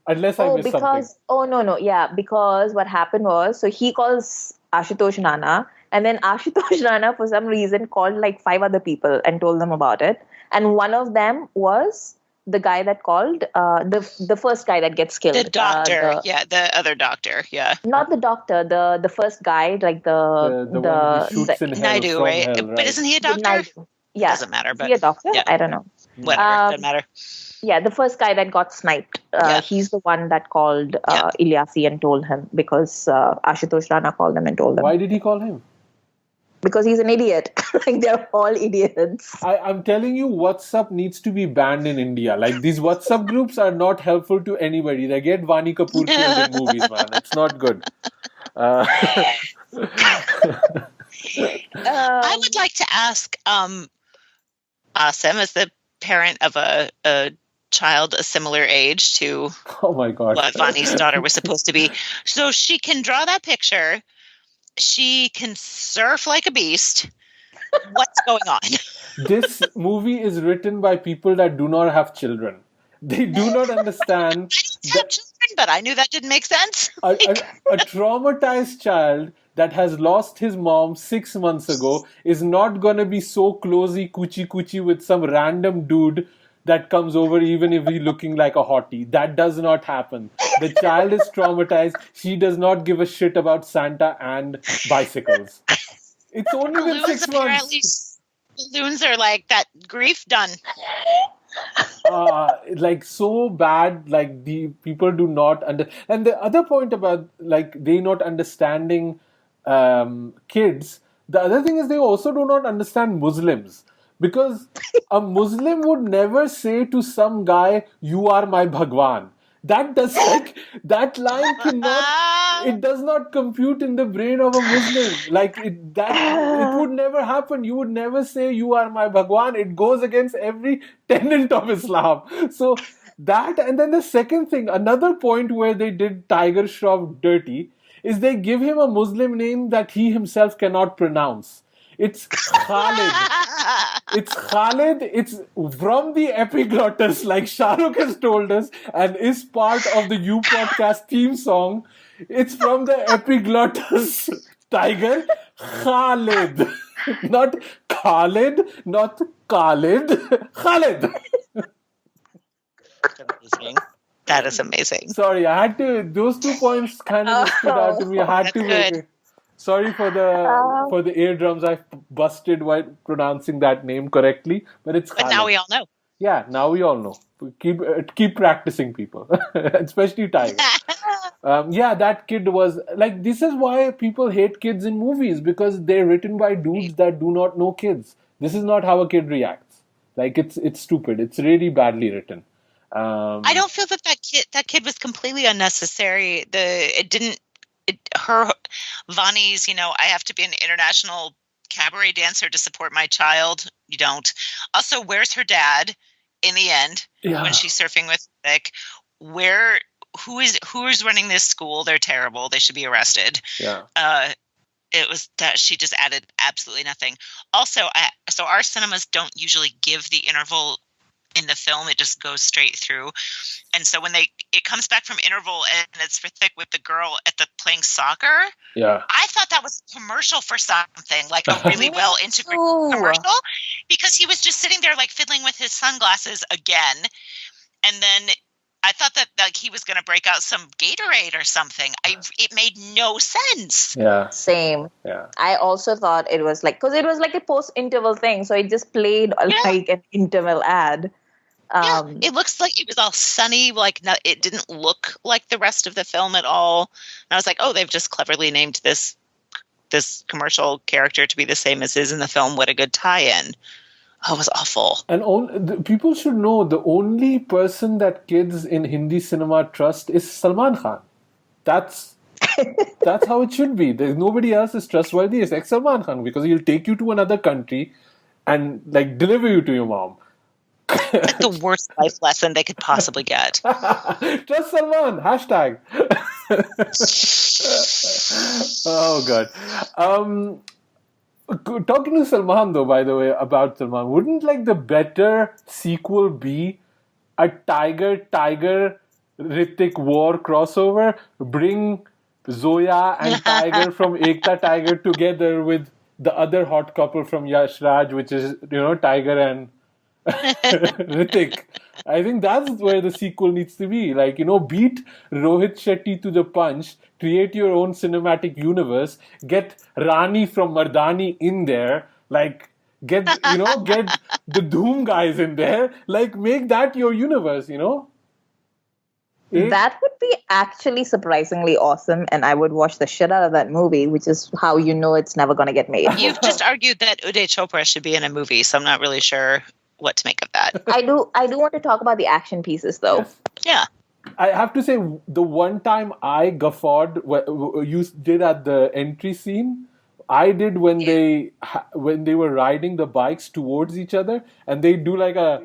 Unless I missed something. No. Yeah, because what happened was, so he calls Ashutosh Rana, and then Ashutosh Rana, for some reason, called like 5 other people and told them about it. And one of them was the guy that called, the first guy that gets killed. The doctor. The other doctor. Yeah. Not the doctor, the first guy, like the one who shoots in hell Naidu, from right? hell, But isn't he a doctor? Naidu. Yeah. Doesn't matter. But Is he a doctor? yeah. I don't know. Whatever. Doesn't matter. Yeah, the first guy that got sniped. He's the one that called Ilyasi and told him, because Ashutosh Rana called him and told him. Why did he call him? Because he's an idiot. Like, they're all idiots. I'm telling you, WhatsApp needs to be banned in India. Like, these WhatsApp groups are not helpful to anybody. They get Vani Kapoor killed in movies, man. It's not good. I would like to ask Asim, as the parent of a child a similar age to oh my God, what Vani's daughter was supposed to be. So she can draw that picture. She can surf like a beast. What's going on? This movie is written by people that do not have children. They do not understand. I don't have children, but I knew that didn't make sense. A traumatized child that has lost his mom 6 months ago is not going to be so closey coochie with some random dude that comes over, even if he's looking like a hottie. That does not happen. The child is traumatized. She does not give a shit about Santa and bicycles. It's only been 6 months. Balloons are like that grief done. Like, so bad. Like, the people do not and the other point about, like, they not understanding kids, the other thing is they also do not understand Muslims, because a Muslim would never say to some guy, "You are my Bhagwan." That line cannot, it does not compute in the brain of a Muslim. Like, it would never happen. You would never say, "You are my Bhagwan." It goes against every tenet of Islam. So that, and then the second thing, another point where they did Tiger Shroff dirty, is they give him a Muslim name that he himself cannot pronounce. It's Khalid. It's Khalid. It's from the epiglottis, like Shah Rukh has told us, and is part of the You Podcast theme song. It's from the epiglottis, Tiger. Khalid. Not Khalid, not Khalid. Khalid. That is amazing. Sorry, I had to. Those 2 points kind of stood out to me. I had to make it. Sorry for the eardrums. I busted while pronouncing that name correctly, but it's Khalid. But now we all know. Yeah, now we all know. Keep practicing, people, especially Tiger. That kid was like. This is why people hate kids in movies, because they're written by dudes that do not know kids. This is not how a kid reacts. Like, it's stupid. It's really badly written. I don't feel that kid was completely unnecessary. Vani's, I have to be an international cabaret dancer to support my child. You don't. Also, where's her dad in the end when she's surfing with Hrithik? Who is running this school? They're terrible. They should be arrested. Yeah. It was that she just added absolutely nothing. Also, so our cinemas don't usually give the interval in the film. It just goes straight through. And so when it comes back from interval and it's Hrithik with the girl at the playing soccer, I thought that was a commercial for something, like a really well integrated commercial, because he was just sitting there like fiddling with his sunglasses again. And then I thought that like he was going to break out some Gatorade or something. It made no sense. Yeah. Same. Yeah. I also thought it was like, because it was like a post-interval thing, so it just played like an interval ad. It looks like it was all sunny. Like, it didn't look like the rest of the film at all. And I was like, oh, they've just cleverly named this commercial character to be the same as is in the film. What a good tie-in. Oh, it was awful. And people should know the only person that kids in Hindi cinema trust is Salman Khan. That's That's how it should be. There's nobody else is trustworthy except Salman Khan because he'll take you to another country and like deliver you to your mom. Like the worst life lesson they could possibly get. Trust Salman. Hashtag. Oh God. Talking to Salman though, by the way, about Salman, wouldn't like the better sequel be a Tiger Hrithik war crossover? Bring Zoya and Tiger from Ekta Tiger together with the other hot couple from Yash Raj, which is, Tiger and Hrithik. I think that's where the sequel needs to be. Like, beat Rohit Shetty to the punch, create your own cinematic universe, get Rani from Mardani in there, like, get the Doom guys in there, like, make that your universe, That would be actually surprisingly awesome, and I would watch the shit out of that movie, which is how it's never going to get made. You've just argued that Uday Chopra should be in a movie, so I'm not really sure what to make of that. I do want to talk about the action pieces, though. Yes. Yeah. I have to say, the one time I guffawed, you did at the entry scene, I did when they were riding the bikes towards each other, and they do like a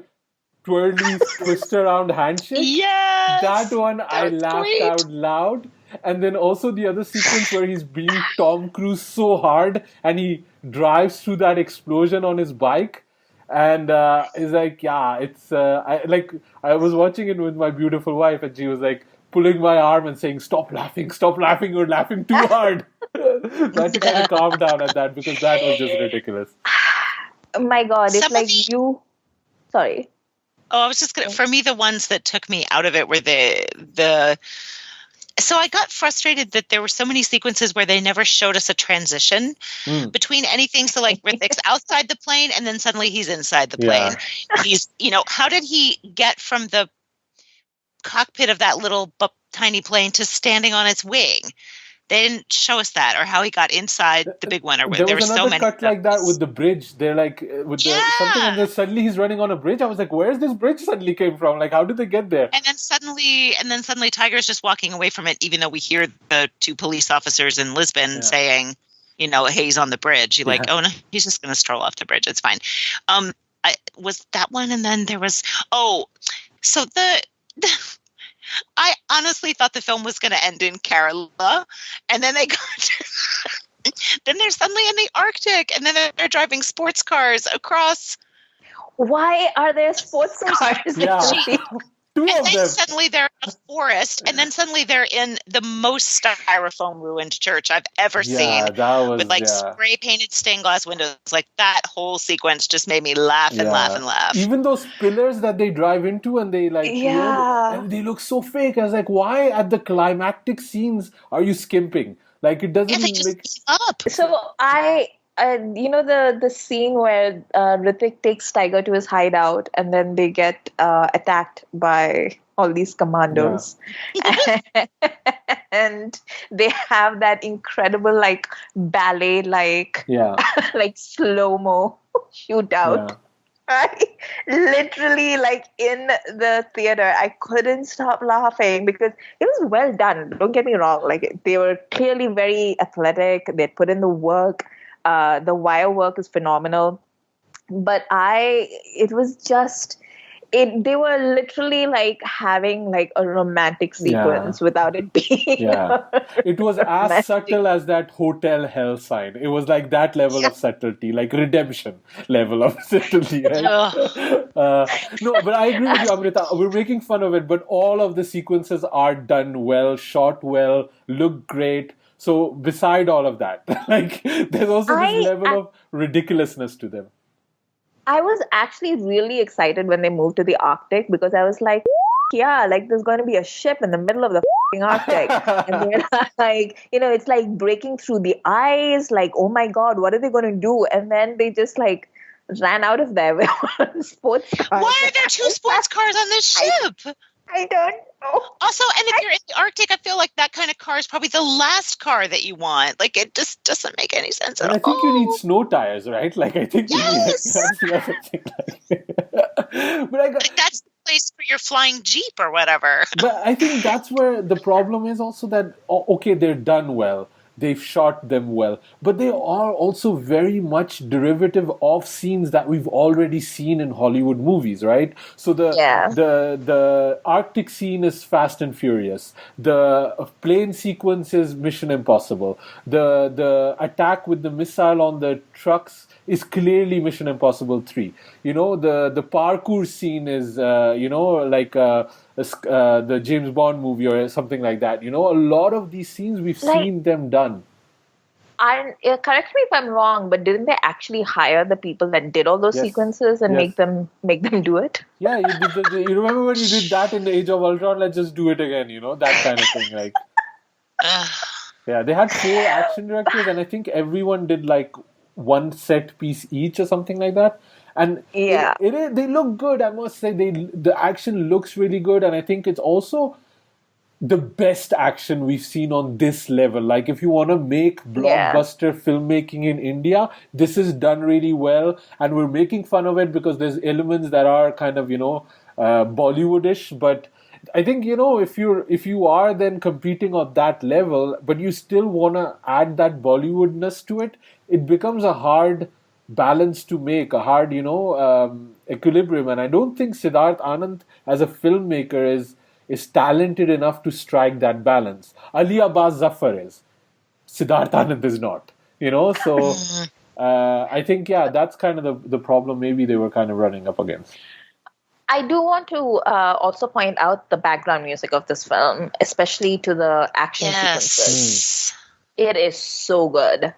twirly twist around handshake. Yes! That one I laughed great. out loud. And then also the other sequence where he's being Tom Cruise so hard and he drives through that explosion on his bike. And it's like, it's I was watching it with my beautiful wife, and she was like pulling my arm and saying, stop laughing, you're laughing too hard. So I had to kind of calm down at that because that was just ridiculous. My God, it's like you... Sorry. Oh, I was just for me, the ones that took me out of it were the so I got frustrated that there were so many sequences where they never showed us a transition between anything. So like Hrithik's outside the plane and then suddenly he's inside the plane. Yeah. He's, how did he get from the cockpit of that little tiny plane to standing on its wing? They didn't show us that, or how he got inside the big one, or there were so many cut like that with the bridge. They're like something, and then suddenly he's running on a bridge. I was like, "Where's this bridge suddenly came from? Like, how did they get there?" And then suddenly, Tiger's just walking away from it, even though we hear the two police officers in Lisbon saying, "Hey, he's on the bridge." You're like, "Oh no, he's just going to stroll off the bridge. It's fine." Was that one, and then there was so the I honestly thought the film was going to end in Kerala, and then they got then they're suddenly in the Arctic, and then they're driving sports cars across. Why are there sports cars? Two and of then them. Suddenly they're in a forest, and then suddenly they're in the most styrofoam ruined church I've ever seen. That was, with spray painted stained glass windows. Like that whole sequence just made me laugh and laugh and laugh. Even those pillars that they drive into and they and they look so fake. I was like, why at the climactic scenes are you skimping? Like it doesn't make up. So the scene where Hrithik takes Tiger to his hideout and then they get attacked by all these commandos. Yeah. And they have that incredible ballet like slow-mo shootout. Yeah. I literally in the theater, I couldn't stop laughing because it was well done. Don't get me wrong. They were clearly very athletic. They'd put in the work. The wire work is phenomenal, but it was just they were literally having a romantic sequence without it being it was as subtle as that hotel hell sign. It was that level of subtlety, redemption level of subtlety, right? No, but I agree with you, Amrita. We're making fun of it, but all of the sequences are done well, shot well, look great. So beside all of that, there's also this level of ridiculousness to them. I was actually really excited when they moved to the Arctic because I was like, there's going to be a ship in the middle of the Arctic. And they're it's breaking through the ice. Oh my God, what are they going to do? And then they just ran out of there with sports cars. Why are there two sports cars on this ship? I don't know. Also, and if you're in the Arctic, I feel like that kind of car is probably the last car that you want. It just doesn't make any sense at all. I think you need snow tires, right? I think yes! that's the other thing. But place for your flying Jeep or whatever. But I think that's where the problem is also that, okay, they're done well. They've shot them well. But they are also very much derivative of scenes that we've already seen in Hollywood movies, right? So the Arctic scene is Fast and Furious. The plane sequence is Mission Impossible. The attack with the missile on the trucks is clearly Mission Impossible 3. You know, the parkour scene is, like the James Bond movie or something like that. You know, a lot of these scenes we've seen them done. Correct me if I'm wrong, but didn't they actually hire the people that did all those sequences and make them do it? Yeah, you remember when you did that in the Age of Ultron? Let's just do it again, you know, that kind of thing. Like, yeah, they had 4 action directors, and I think everyone did like one set piece each or something like that. And they look good, I must say. The action looks really good, and I think it's also the best action we've seen on this level. Like, if you want to make blockbuster filmmaking in India, this is done really well, and we're making fun of it because there's elements that are kind of, Bollywoodish, but I think, if you are then competing on that level, but you still want to add that Bollywoodness to it, it becomes a hard balance to make, a hard, equilibrium. And I don't think Siddharth Anand as a filmmaker is talented enough to strike that balance. Ali Abbas Zafar is. Siddharth Anand is not. So I think, that's kind of the problem maybe they were kind of running up against. I do want to also point out the background music of this film, especially to the action sequences. It is so good.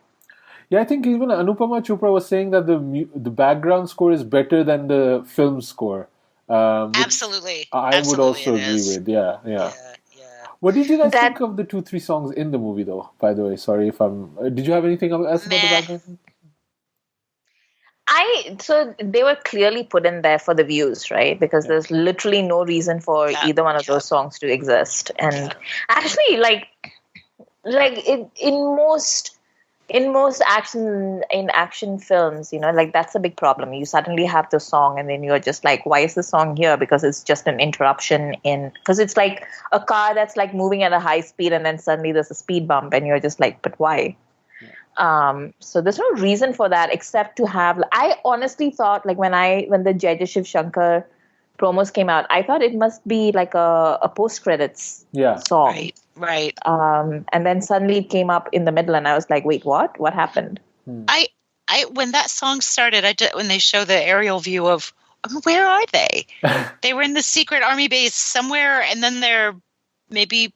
Yeah, I think even Anupama Chopra was saying that the background score is better than the film score. Absolutely. I would also agree with. Yeah. What did you guys think of the 2-3 songs in the movie, though? By the way, sorry if I'm. Did you have anything else about the background? So they were clearly put in there for the views, right? Because there's literally no reason for either one of those songs to exist. And actually, in most action films, that's a big problem. You suddenly have the song and then you're just like, why is the song here? Because it's just an interruption because it's like a car that's like moving at a high speed and then suddenly there's a speed bump and you're just like, but why? So there's no reason for that except to have. I honestly thought, like, when the Jai Jai Shiv Shankar promos came out, I thought it must be like a post credits song, right. And then suddenly it came up in the middle, and I was like, wait, what? What happened? I when that song started, when they show the aerial view of where are they? They were in the secret army base somewhere, and then they're maybe.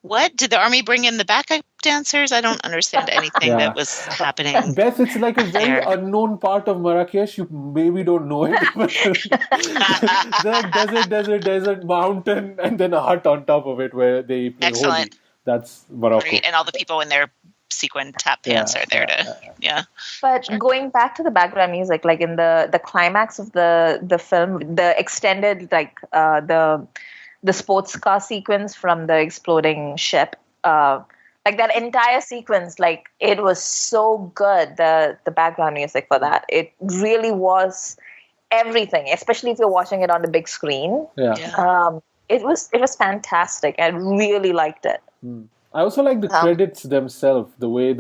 What? Did the army bring in the backup dancers? I don't understand anything that was happening. Beth, it's like a very unknown part of Marrakesh. You maybe don't know it. The desert, mountain, and then a hut on top of it where they play Holi. That's Morocco. Great. And all the people in their sequin tap pants are there to, But going back to the background music, like in the climax of the film, the extended, the sports car sequence from the exploding ship, like that entire sequence, like it was so good. The background music for that, it really was everything. Especially if you're watching it on the big screen. It was fantastic. I really liked it. I also like the credits themselves. The way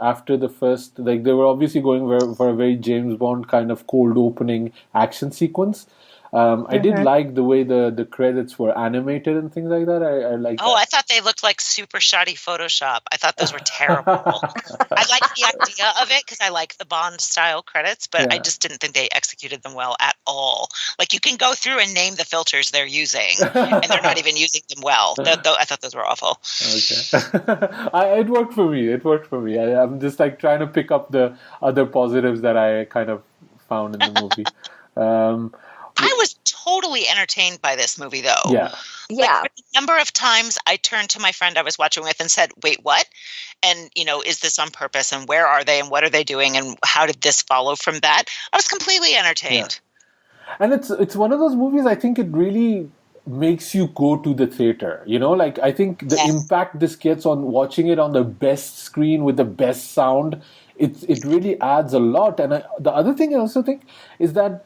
after the first, like they were obviously going for a very James Bond kind of cold opening action sequence. I did like the way the credits were animated and things like that. I like. I thought they looked like super shoddy Photoshop. I thought those were terrible. I like the idea of it because I like the Bond style credits, but I just didn't think they executed them well at all. Like, you can go through and name the filters they're using, and they're not even using them well. I thought those were awful. Okay, it worked for me. I'm just like trying to pick up the other positives that I kind of found in the movie. I was totally entertained by this movie, though. Yeah. Like, the number of times I turned to my friend I was watching with and said, wait, what? And, is this on purpose? And where are they? And what are they doing? And how did this follow from that? I was completely entertained. Yeah. And it's one of those movies, I think it really makes you go to the theater. Like, I think the impact this gets on watching it on the best screen with the best sound, it really adds a lot. And the other thing I also think is that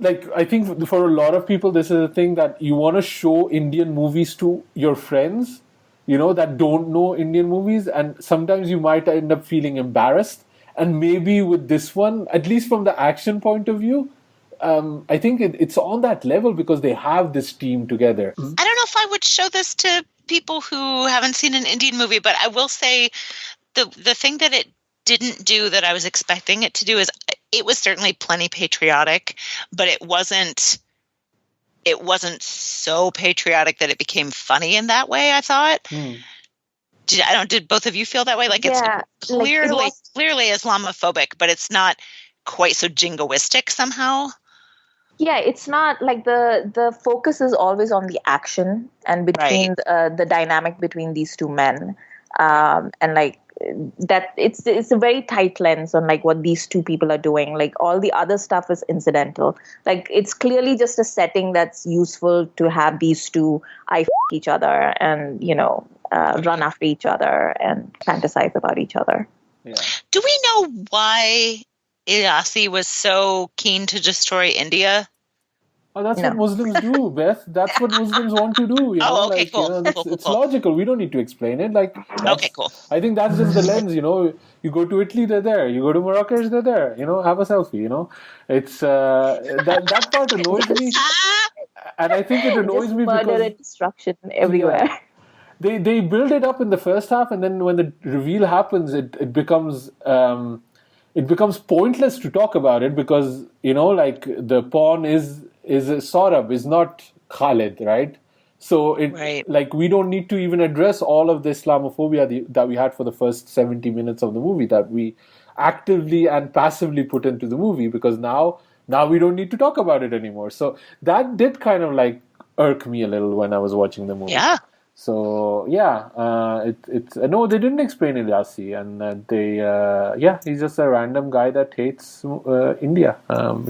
like, I think for a lot of people, this is a thing that you want to show Indian movies to your friends, that don't know Indian movies, and sometimes you might end up feeling embarrassed. And maybe with this one, at least from the action point of view, I think it's on that level because they have this team together. I don't know if I would show this to people who haven't seen an Indian movie, but I will say the thing that it didn't do that I was expecting it to do is it was certainly plenty patriotic, but it wasn't so patriotic that it became funny in that way, I thought. Did both of you feel that way? Like, it's clearly Islamophobic, but it's not quite so jingoistic somehow. Yeah, it's not like the focus is always on the action and between the dynamic between these two men, and like that it's a very tight lens on like what these two people are doing. Like all the other stuff is incidental. Like it's clearly just a setting that's useful to have these two each other and run after each other and fantasize about each other. Yeah. Do we know why Ilyasi was so keen to destroy India? Oh, that's what Muslims do, Beth. That's what Muslims want to do. Okay, cool. It's logical. We don't need to explain it. Like, okay, cool. I think that's just the lens. You go to Italy, they're there. You go to Morocco, they're there. Have a selfie. It's that part annoys me, and I think it annoys me because murder and destruction everywhere. Yeah, they build it up in the first half, and then when the reveal happens, it becomes pointless to talk about it because like the pawn is Saurabh, is not Khalid, right? So like we don't need to even address all of the Islamophobia that we had for the first 70 minutes of the movie that we actively and passively put into the movie, because now we don't need to talk about it anymore. So that did kind of like irk me a little when I was watching the movie. Yeah. So it's no, they didn't explain Ilyasi, and he's just a random guy that hates India. One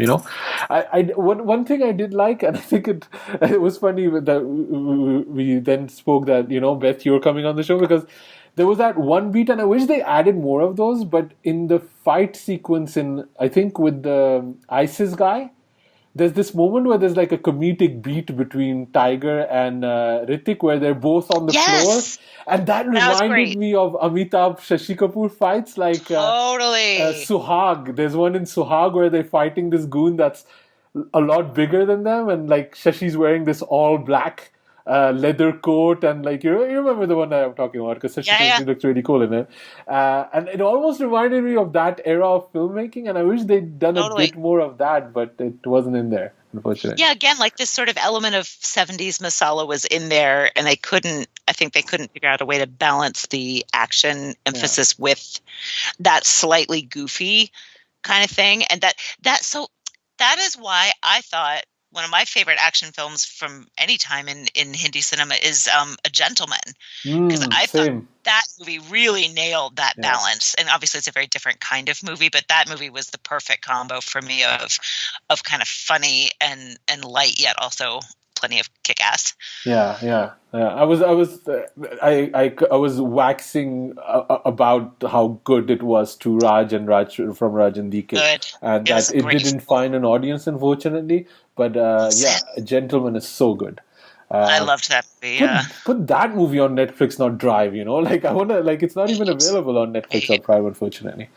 thing I did like, and I think it was funny that we then spoke that Beth, you're coming on the show, because there was that one beat, and I wish they added more of those. But in the fight sequence, I think with the ISIS guy, there's this moment where there's like a comedic beat between Tiger and Hrithik where they're both on the floor. And that reminded me of Amitabh Shashi Kapoor fights, like totally. Suhag. There's one in Suhag where they're fighting this goon that's a lot bigger than them, and like Shashi's wearing this all black leather coat, and like you remember the one that I'm talking about, because Shashi looks really cool in it, and it almost reminded me of that era of filmmaking, and I wish they'd done a bit more of that, but it wasn't in there, unfortunately. Yeah, again, like this sort of element of 70s masala was in there, and I think they couldn't figure out a way to balance the action emphasis with that slightly goofy kind of thing, and that is why I thought one of my favorite action films from any time in Hindi cinema is A Gentleman, because I thought that movie really nailed that balance. And obviously it's a very different kind of movie, but that movie was the perfect combo for me of kind of funny and light, yet also plenty of kick-ass. Yeah. I was waxing about how good it was to Raj and DK, good. And that it didn't find an audience, unfortunately. But A Gentleman is so good. I loved that movie. Put that movie on Netflix, not Drive. Like I wanna, like it's not even available on Netflix or Prime, unfortunately.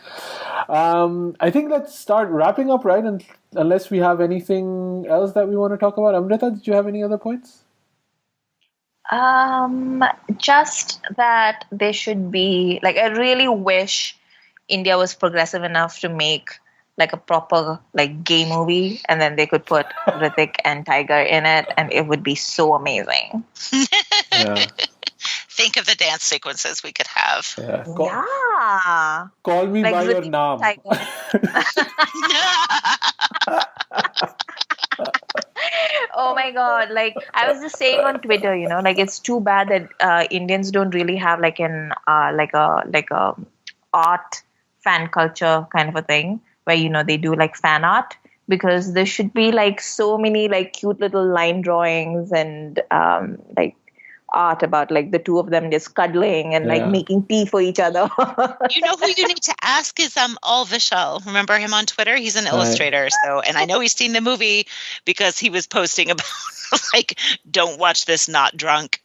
I think let's start wrapping up, right? And unless we have anything else that we want to talk about, Amrita, did you have any other points? Just that there should be, like, I really wish India was progressive enough to make like a proper like gay movie, and then they could put Hrithik and Tiger in it, and it would be so amazing. Think of the dance sequences we could have. Call me like by your Hrithik name. Oh my God. Like I was just saying on Twitter, like it's too bad that Indians don't really have like an like a art fan culture kind of a thing where, they do like fan art, because there should be like so many like cute little line drawings and like art about like the two of them just cuddling and like making tea for each other. You know who you need to ask is Al Vishal. Remember him on Twitter? He's an illustrator. So, and I know he's seen the movie because he was posting about like, don't watch this not drunk.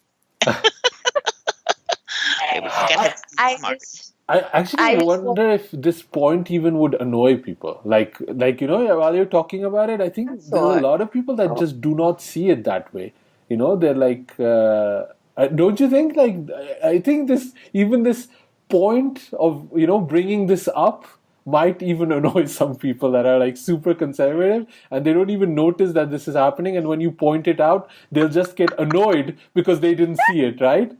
I actually wonder if this point even would annoy people. Like while you're talking about it, I think there are a lot of people that just do not see it that way. They're like, don't you think? Like, I think this point of bringing this up might even annoy some people that are like super conservative and they don't even notice that this is happening. And when you point it out, they'll just get annoyed because they didn't see it, right?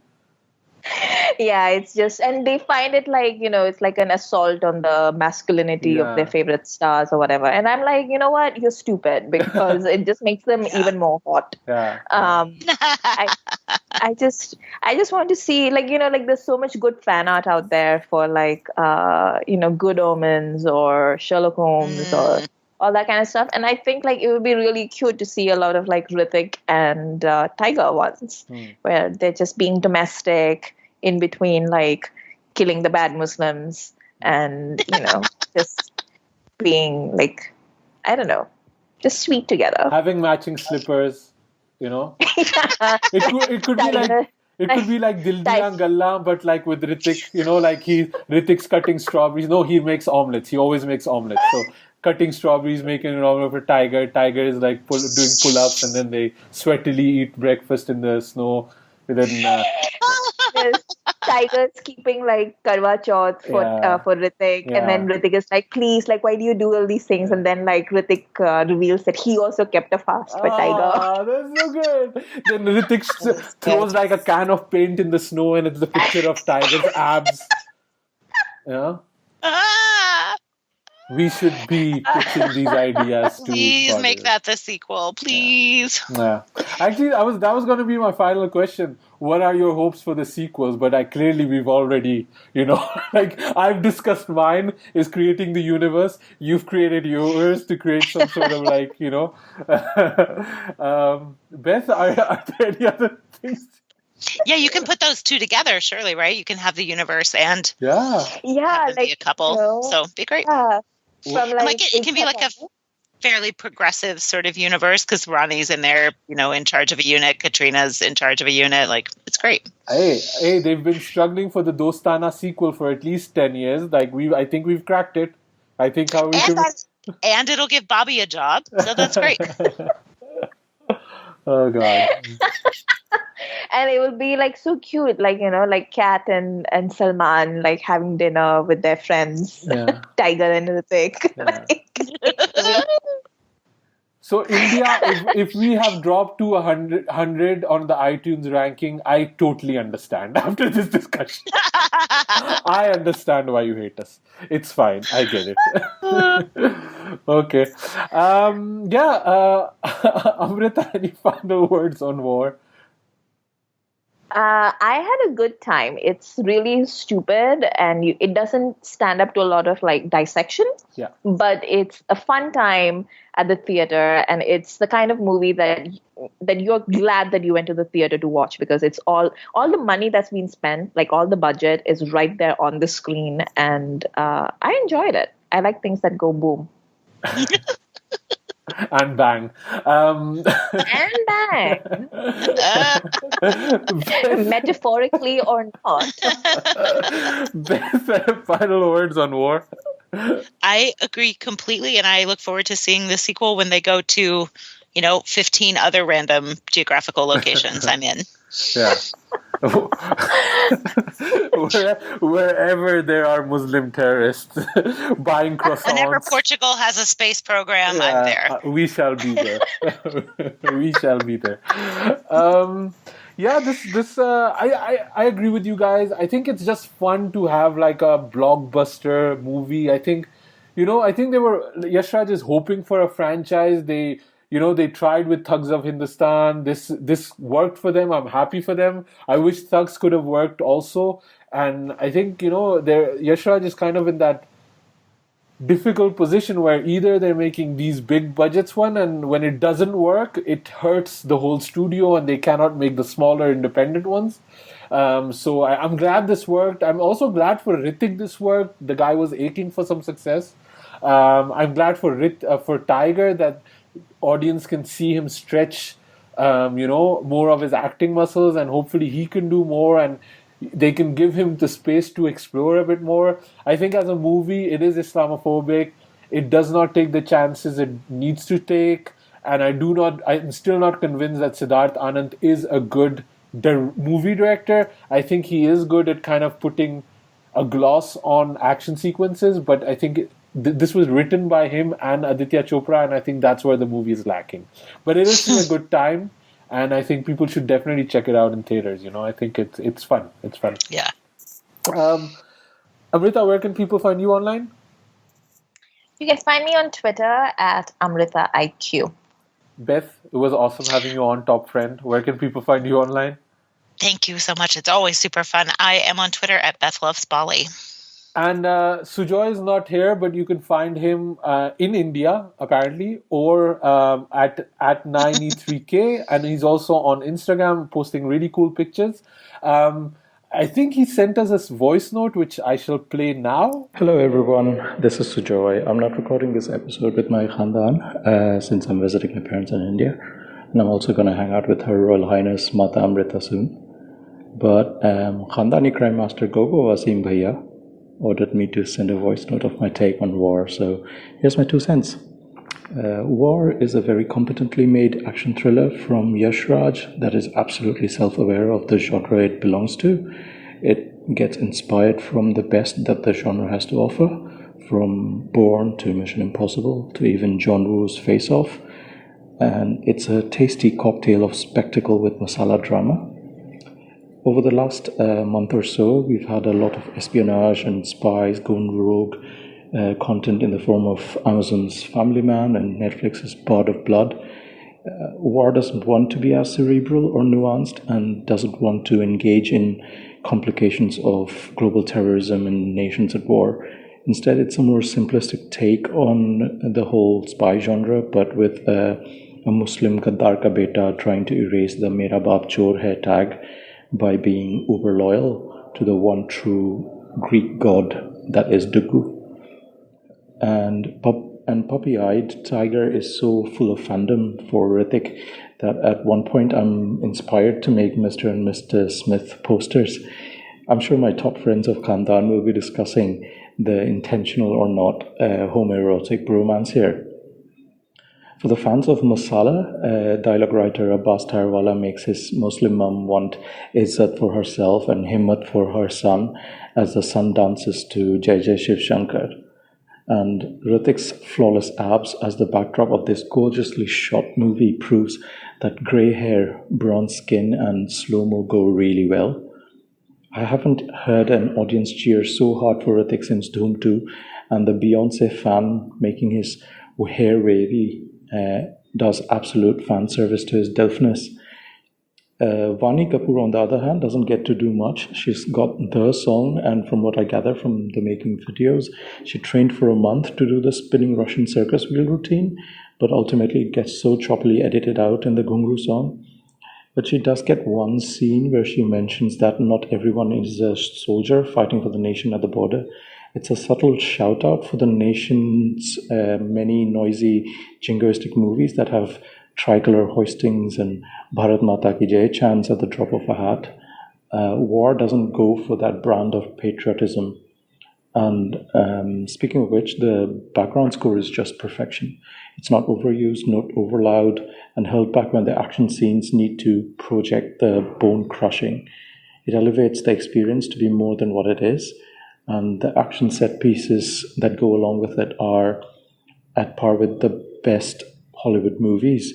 Yeah, it's just, and they find it like, it's like an assault on the masculinity of their favorite stars or whatever. And I'm like, you know what? You're stupid, because it just makes them even more hot. I just want to see, like, like there's so much good fan art out there for like, Good Omens or Sherlock Holmes or all that kind of stuff. And I think like it would be really cute to see a lot of like Hrithik and Tiger ones where they're just being domestic in between like killing the bad Muslims and, just being like, I don't know, just sweet together. Having matching slippers, It could be like... It could be like Dil Diyan Gallan, but like with Hrithik, like Hrithik's cutting strawberries. No, he makes omelets. He always makes omelets. So cutting strawberries, making an omelet for Tiger. Tiger is like doing pull-ups, and then they sweatily eat breakfast in the snow. And then Tiger's keeping like Karwa Chauth for Hrithik, and then Hrithik is like, please, like, why do you do all these things? And then like Hrithik reveals that he also kept a fast for Tiger. That's so good. Then Hrithik throws like a can of paint in the snow, and it's the picture of Tiger's abs. Yeah. We should be pitching these ideas to. Please make that the sequel, please. Yeah. Actually, that was going to be my final question. What are your hopes for the sequels? But we've already, like I've discussed mine is creating the universe. You've created yours to create some sort of like, Beth, are there any other things? Yeah, you can put those two together, surely, right? You can have the universe and like be a couple. So be great. Yeah. From it can be like a fairly progressive sort of universe because Ronnie's in there, in charge of a unit. Katrina's in charge of a unit. Like, it's great. Hey, they've been struggling for the Dostana sequel for at least 10 years. Like, I think we've cracked it. I think and it'll give Bobby a job. So that's great. Oh, God. And it will be like so cute, like, like Kat and Salman like having dinner with their friends, Tiger and Hrithik. Yeah. So India, if we have dropped to 100 on the iTunes ranking, I totally understand after this discussion. I understand why you hate us. It's fine. I get it. Okay. Amrita, any final words on War? I had a good time. It's really stupid and it doesn't stand up to a lot of like dissection. Yeah. But it's a fun time at the theater, and it's the kind of movie that you're glad that you went to the theater to watch, because it's all the money that's been spent, like all the budget is right there on the screen, and I enjoyed it. I like things that go boom. And bang. And bang. Metaphorically or not. Beth, final words on War? I agree completely, and I look forward to seeing the sequel when they go to, 15 other random geographical locations I'm in. Yeah. Wherever there are Muslim terrorists buying croissants. Whenever Portugal has a space program, I'm there. We shall be there. We shall be there. I agree with you guys. I think it's just fun to have like a blockbuster movie. I think Yash Raj is hoping for a franchise. They tried with Thugs of Hindustan. This worked for them. I'm happy for them. I wish Thugs could have worked also. And I think, Yash Raj is kind of in that difficult position where either they're making these big budgets one, and when it doesn't work, it hurts the whole studio and they cannot make the smaller independent ones. So I'm glad this worked. I'm also glad for Hrithik this worked. The guy was aching for some success. I'm glad for Tiger that audience can see him stretch, more of his acting muscles, and hopefully he can do more and they can give him the space to explore a bit more. I think as a movie, it is Islamophobic. It does not take the chances it needs to take. And I'm still not convinced that Siddharth Anand is a good movie director. I think he is good at kind of putting a gloss on action sequences, but I think this was written by him and Aditya Chopra, and I think that's where the movie is lacking. But it is still a good time. And I think people should definitely check it out in theaters. I think it's fun. It's fun. Yeah. Amrita, where can people find you online? You can find me on Twitter at AmritaIQ. Beth, it was awesome having you on, top friend. Where can people find you online? Thank you so much. It's always super fun. I am on Twitter at BethLovesBolly. And Sujoy is not here, but you can find him in India, apparently, or at 9E3K. And he's also on Instagram posting really cool pictures. I think he sent us a voice note, which I shall play now. Hello, everyone. This is Sujoy. I'm not recording this episode with my Khandaan since I'm visiting my parents in India. And I'm also going to hang out with Her Royal Highness Mata Amrita soon. But Khandani Crime Master Gogo Asim Bhaiya ordered me to send a voice note of my take on War, so here's my 2 cents. War is a very competently made action thriller from Yash Raj that is absolutely self-aware of the genre it belongs to. It gets inspired from the best that the genre has to offer, from Bourne to Mission Impossible to even John Woo's Face Off, and it's a tasty cocktail of spectacle with masala drama. Over the last month or so, we've had a lot of espionage and spies going rogue content in the form of Amazon's Family Man and Netflix's BardOfBlood. War doesn't want to be as cerebral or nuanced and doesn't want to engage in complications of global terrorism and nations at war. Instead, it's a more simplistic take on the whole spy genre, but with a Muslim Gaddar ka beta trying to erase the Mera Baap Chor Hai tag by being uber loyal to the one true Greek god that is Dugu. And puppy-eyed Tiger is so full of fandom for Hrithik that at one point I'm inspired to make Mr. and Mr. Smith posters. I'm sure my top friends of Khandaan will be discussing the intentional or not homoerotic bromance here. For the fans of Masala, dialogue writer Abbas Tarwala makes his Muslim mum want Izzat for herself and Himmat for her son as the son dances to Jai Jai Shiv Shankar. And Hrithik's flawless abs as the backdrop of this gorgeously shot movie proves that grey hair, bronze skin and slow-mo go really well. I haven't heard an audience cheer so hard for Hrithik since Dhoom 2, and the Beyonce fan making his hair wavy does absolute fan service to his Delphinus. Vani Kapoor, on the other hand, doesn't get to do much. She's got the song, and from what I gather from the making videos, she trained for a month to do the spinning Russian circus wheel routine, but ultimately it gets so choppily edited out in the Ghungru song. But she does get one scene where she mentions that not everyone is a soldier fighting for the nation at the border. It's a subtle shout out for the nation's many noisy jingoistic movies that have tricolor hoistings and Bharat Mata Ki Jai chants at the drop of a hat. War doesn't go for that brand of patriotism. And speaking of which, the background score is just perfection. It's not overused, not overloud, and held back when the action scenes need to project the bone crushing. It elevates the experience to be more than what it is. And the action set pieces that go along with it are at par with the best Hollywood movies,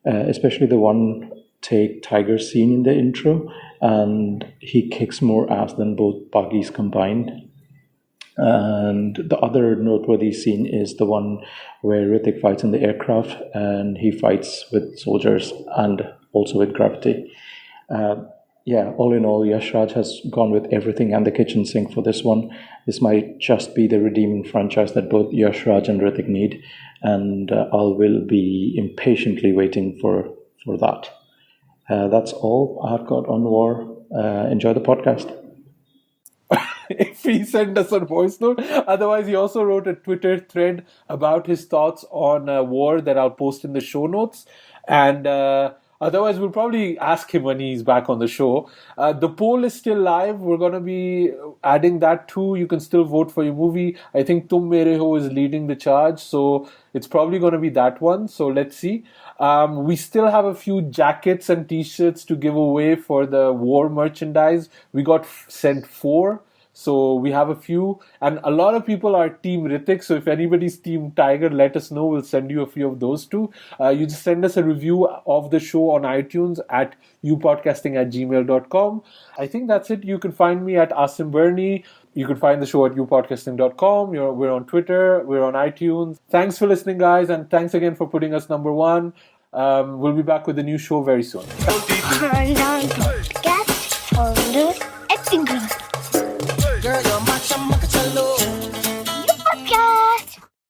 especially the one take Tiger scene in the intro, and he kicks more ass than both buggies combined. And the other noteworthy scene is the one where Hrithik fights in the aircraft, and he fights with soldiers and also with gravity. yeah, all in all, Yash Raj has gone with everything and the kitchen sink for this one. This might just be the redeeming franchise that both Yash Raj and Hrithik need, and I will be impatiently waiting for that. That's all I've got on War. Enjoy the podcast. If he sent us a voice note. Otherwise, he also wrote a Twitter thread about his thoughts on War that I'll post in the show notes. And otherwise, we'll probably ask him when he's back on the show. The poll is still live. We're going to be adding that too. You can still vote for your movie. I think Tum Mere Ho is leading the charge. So it's probably going to be that one. So let's see. We still have a few jackets and t-shirts to give away for the War merchandise. We got sent 4. So we have a few, and a lot of people are Team Hrithik. So if anybody's Team Tiger, let us know. We'll send you a few of those too. You just send us a review of the show on iTunes at youpodcasting@gmail.com. I think that's it. You can find me at Asim Bernie. You can find the show at youpodcasting.com. We're on Twitter. We're on iTunes. Thanks for listening, guys, and thanks again for putting us number 1. We'll be back with a new show very soon.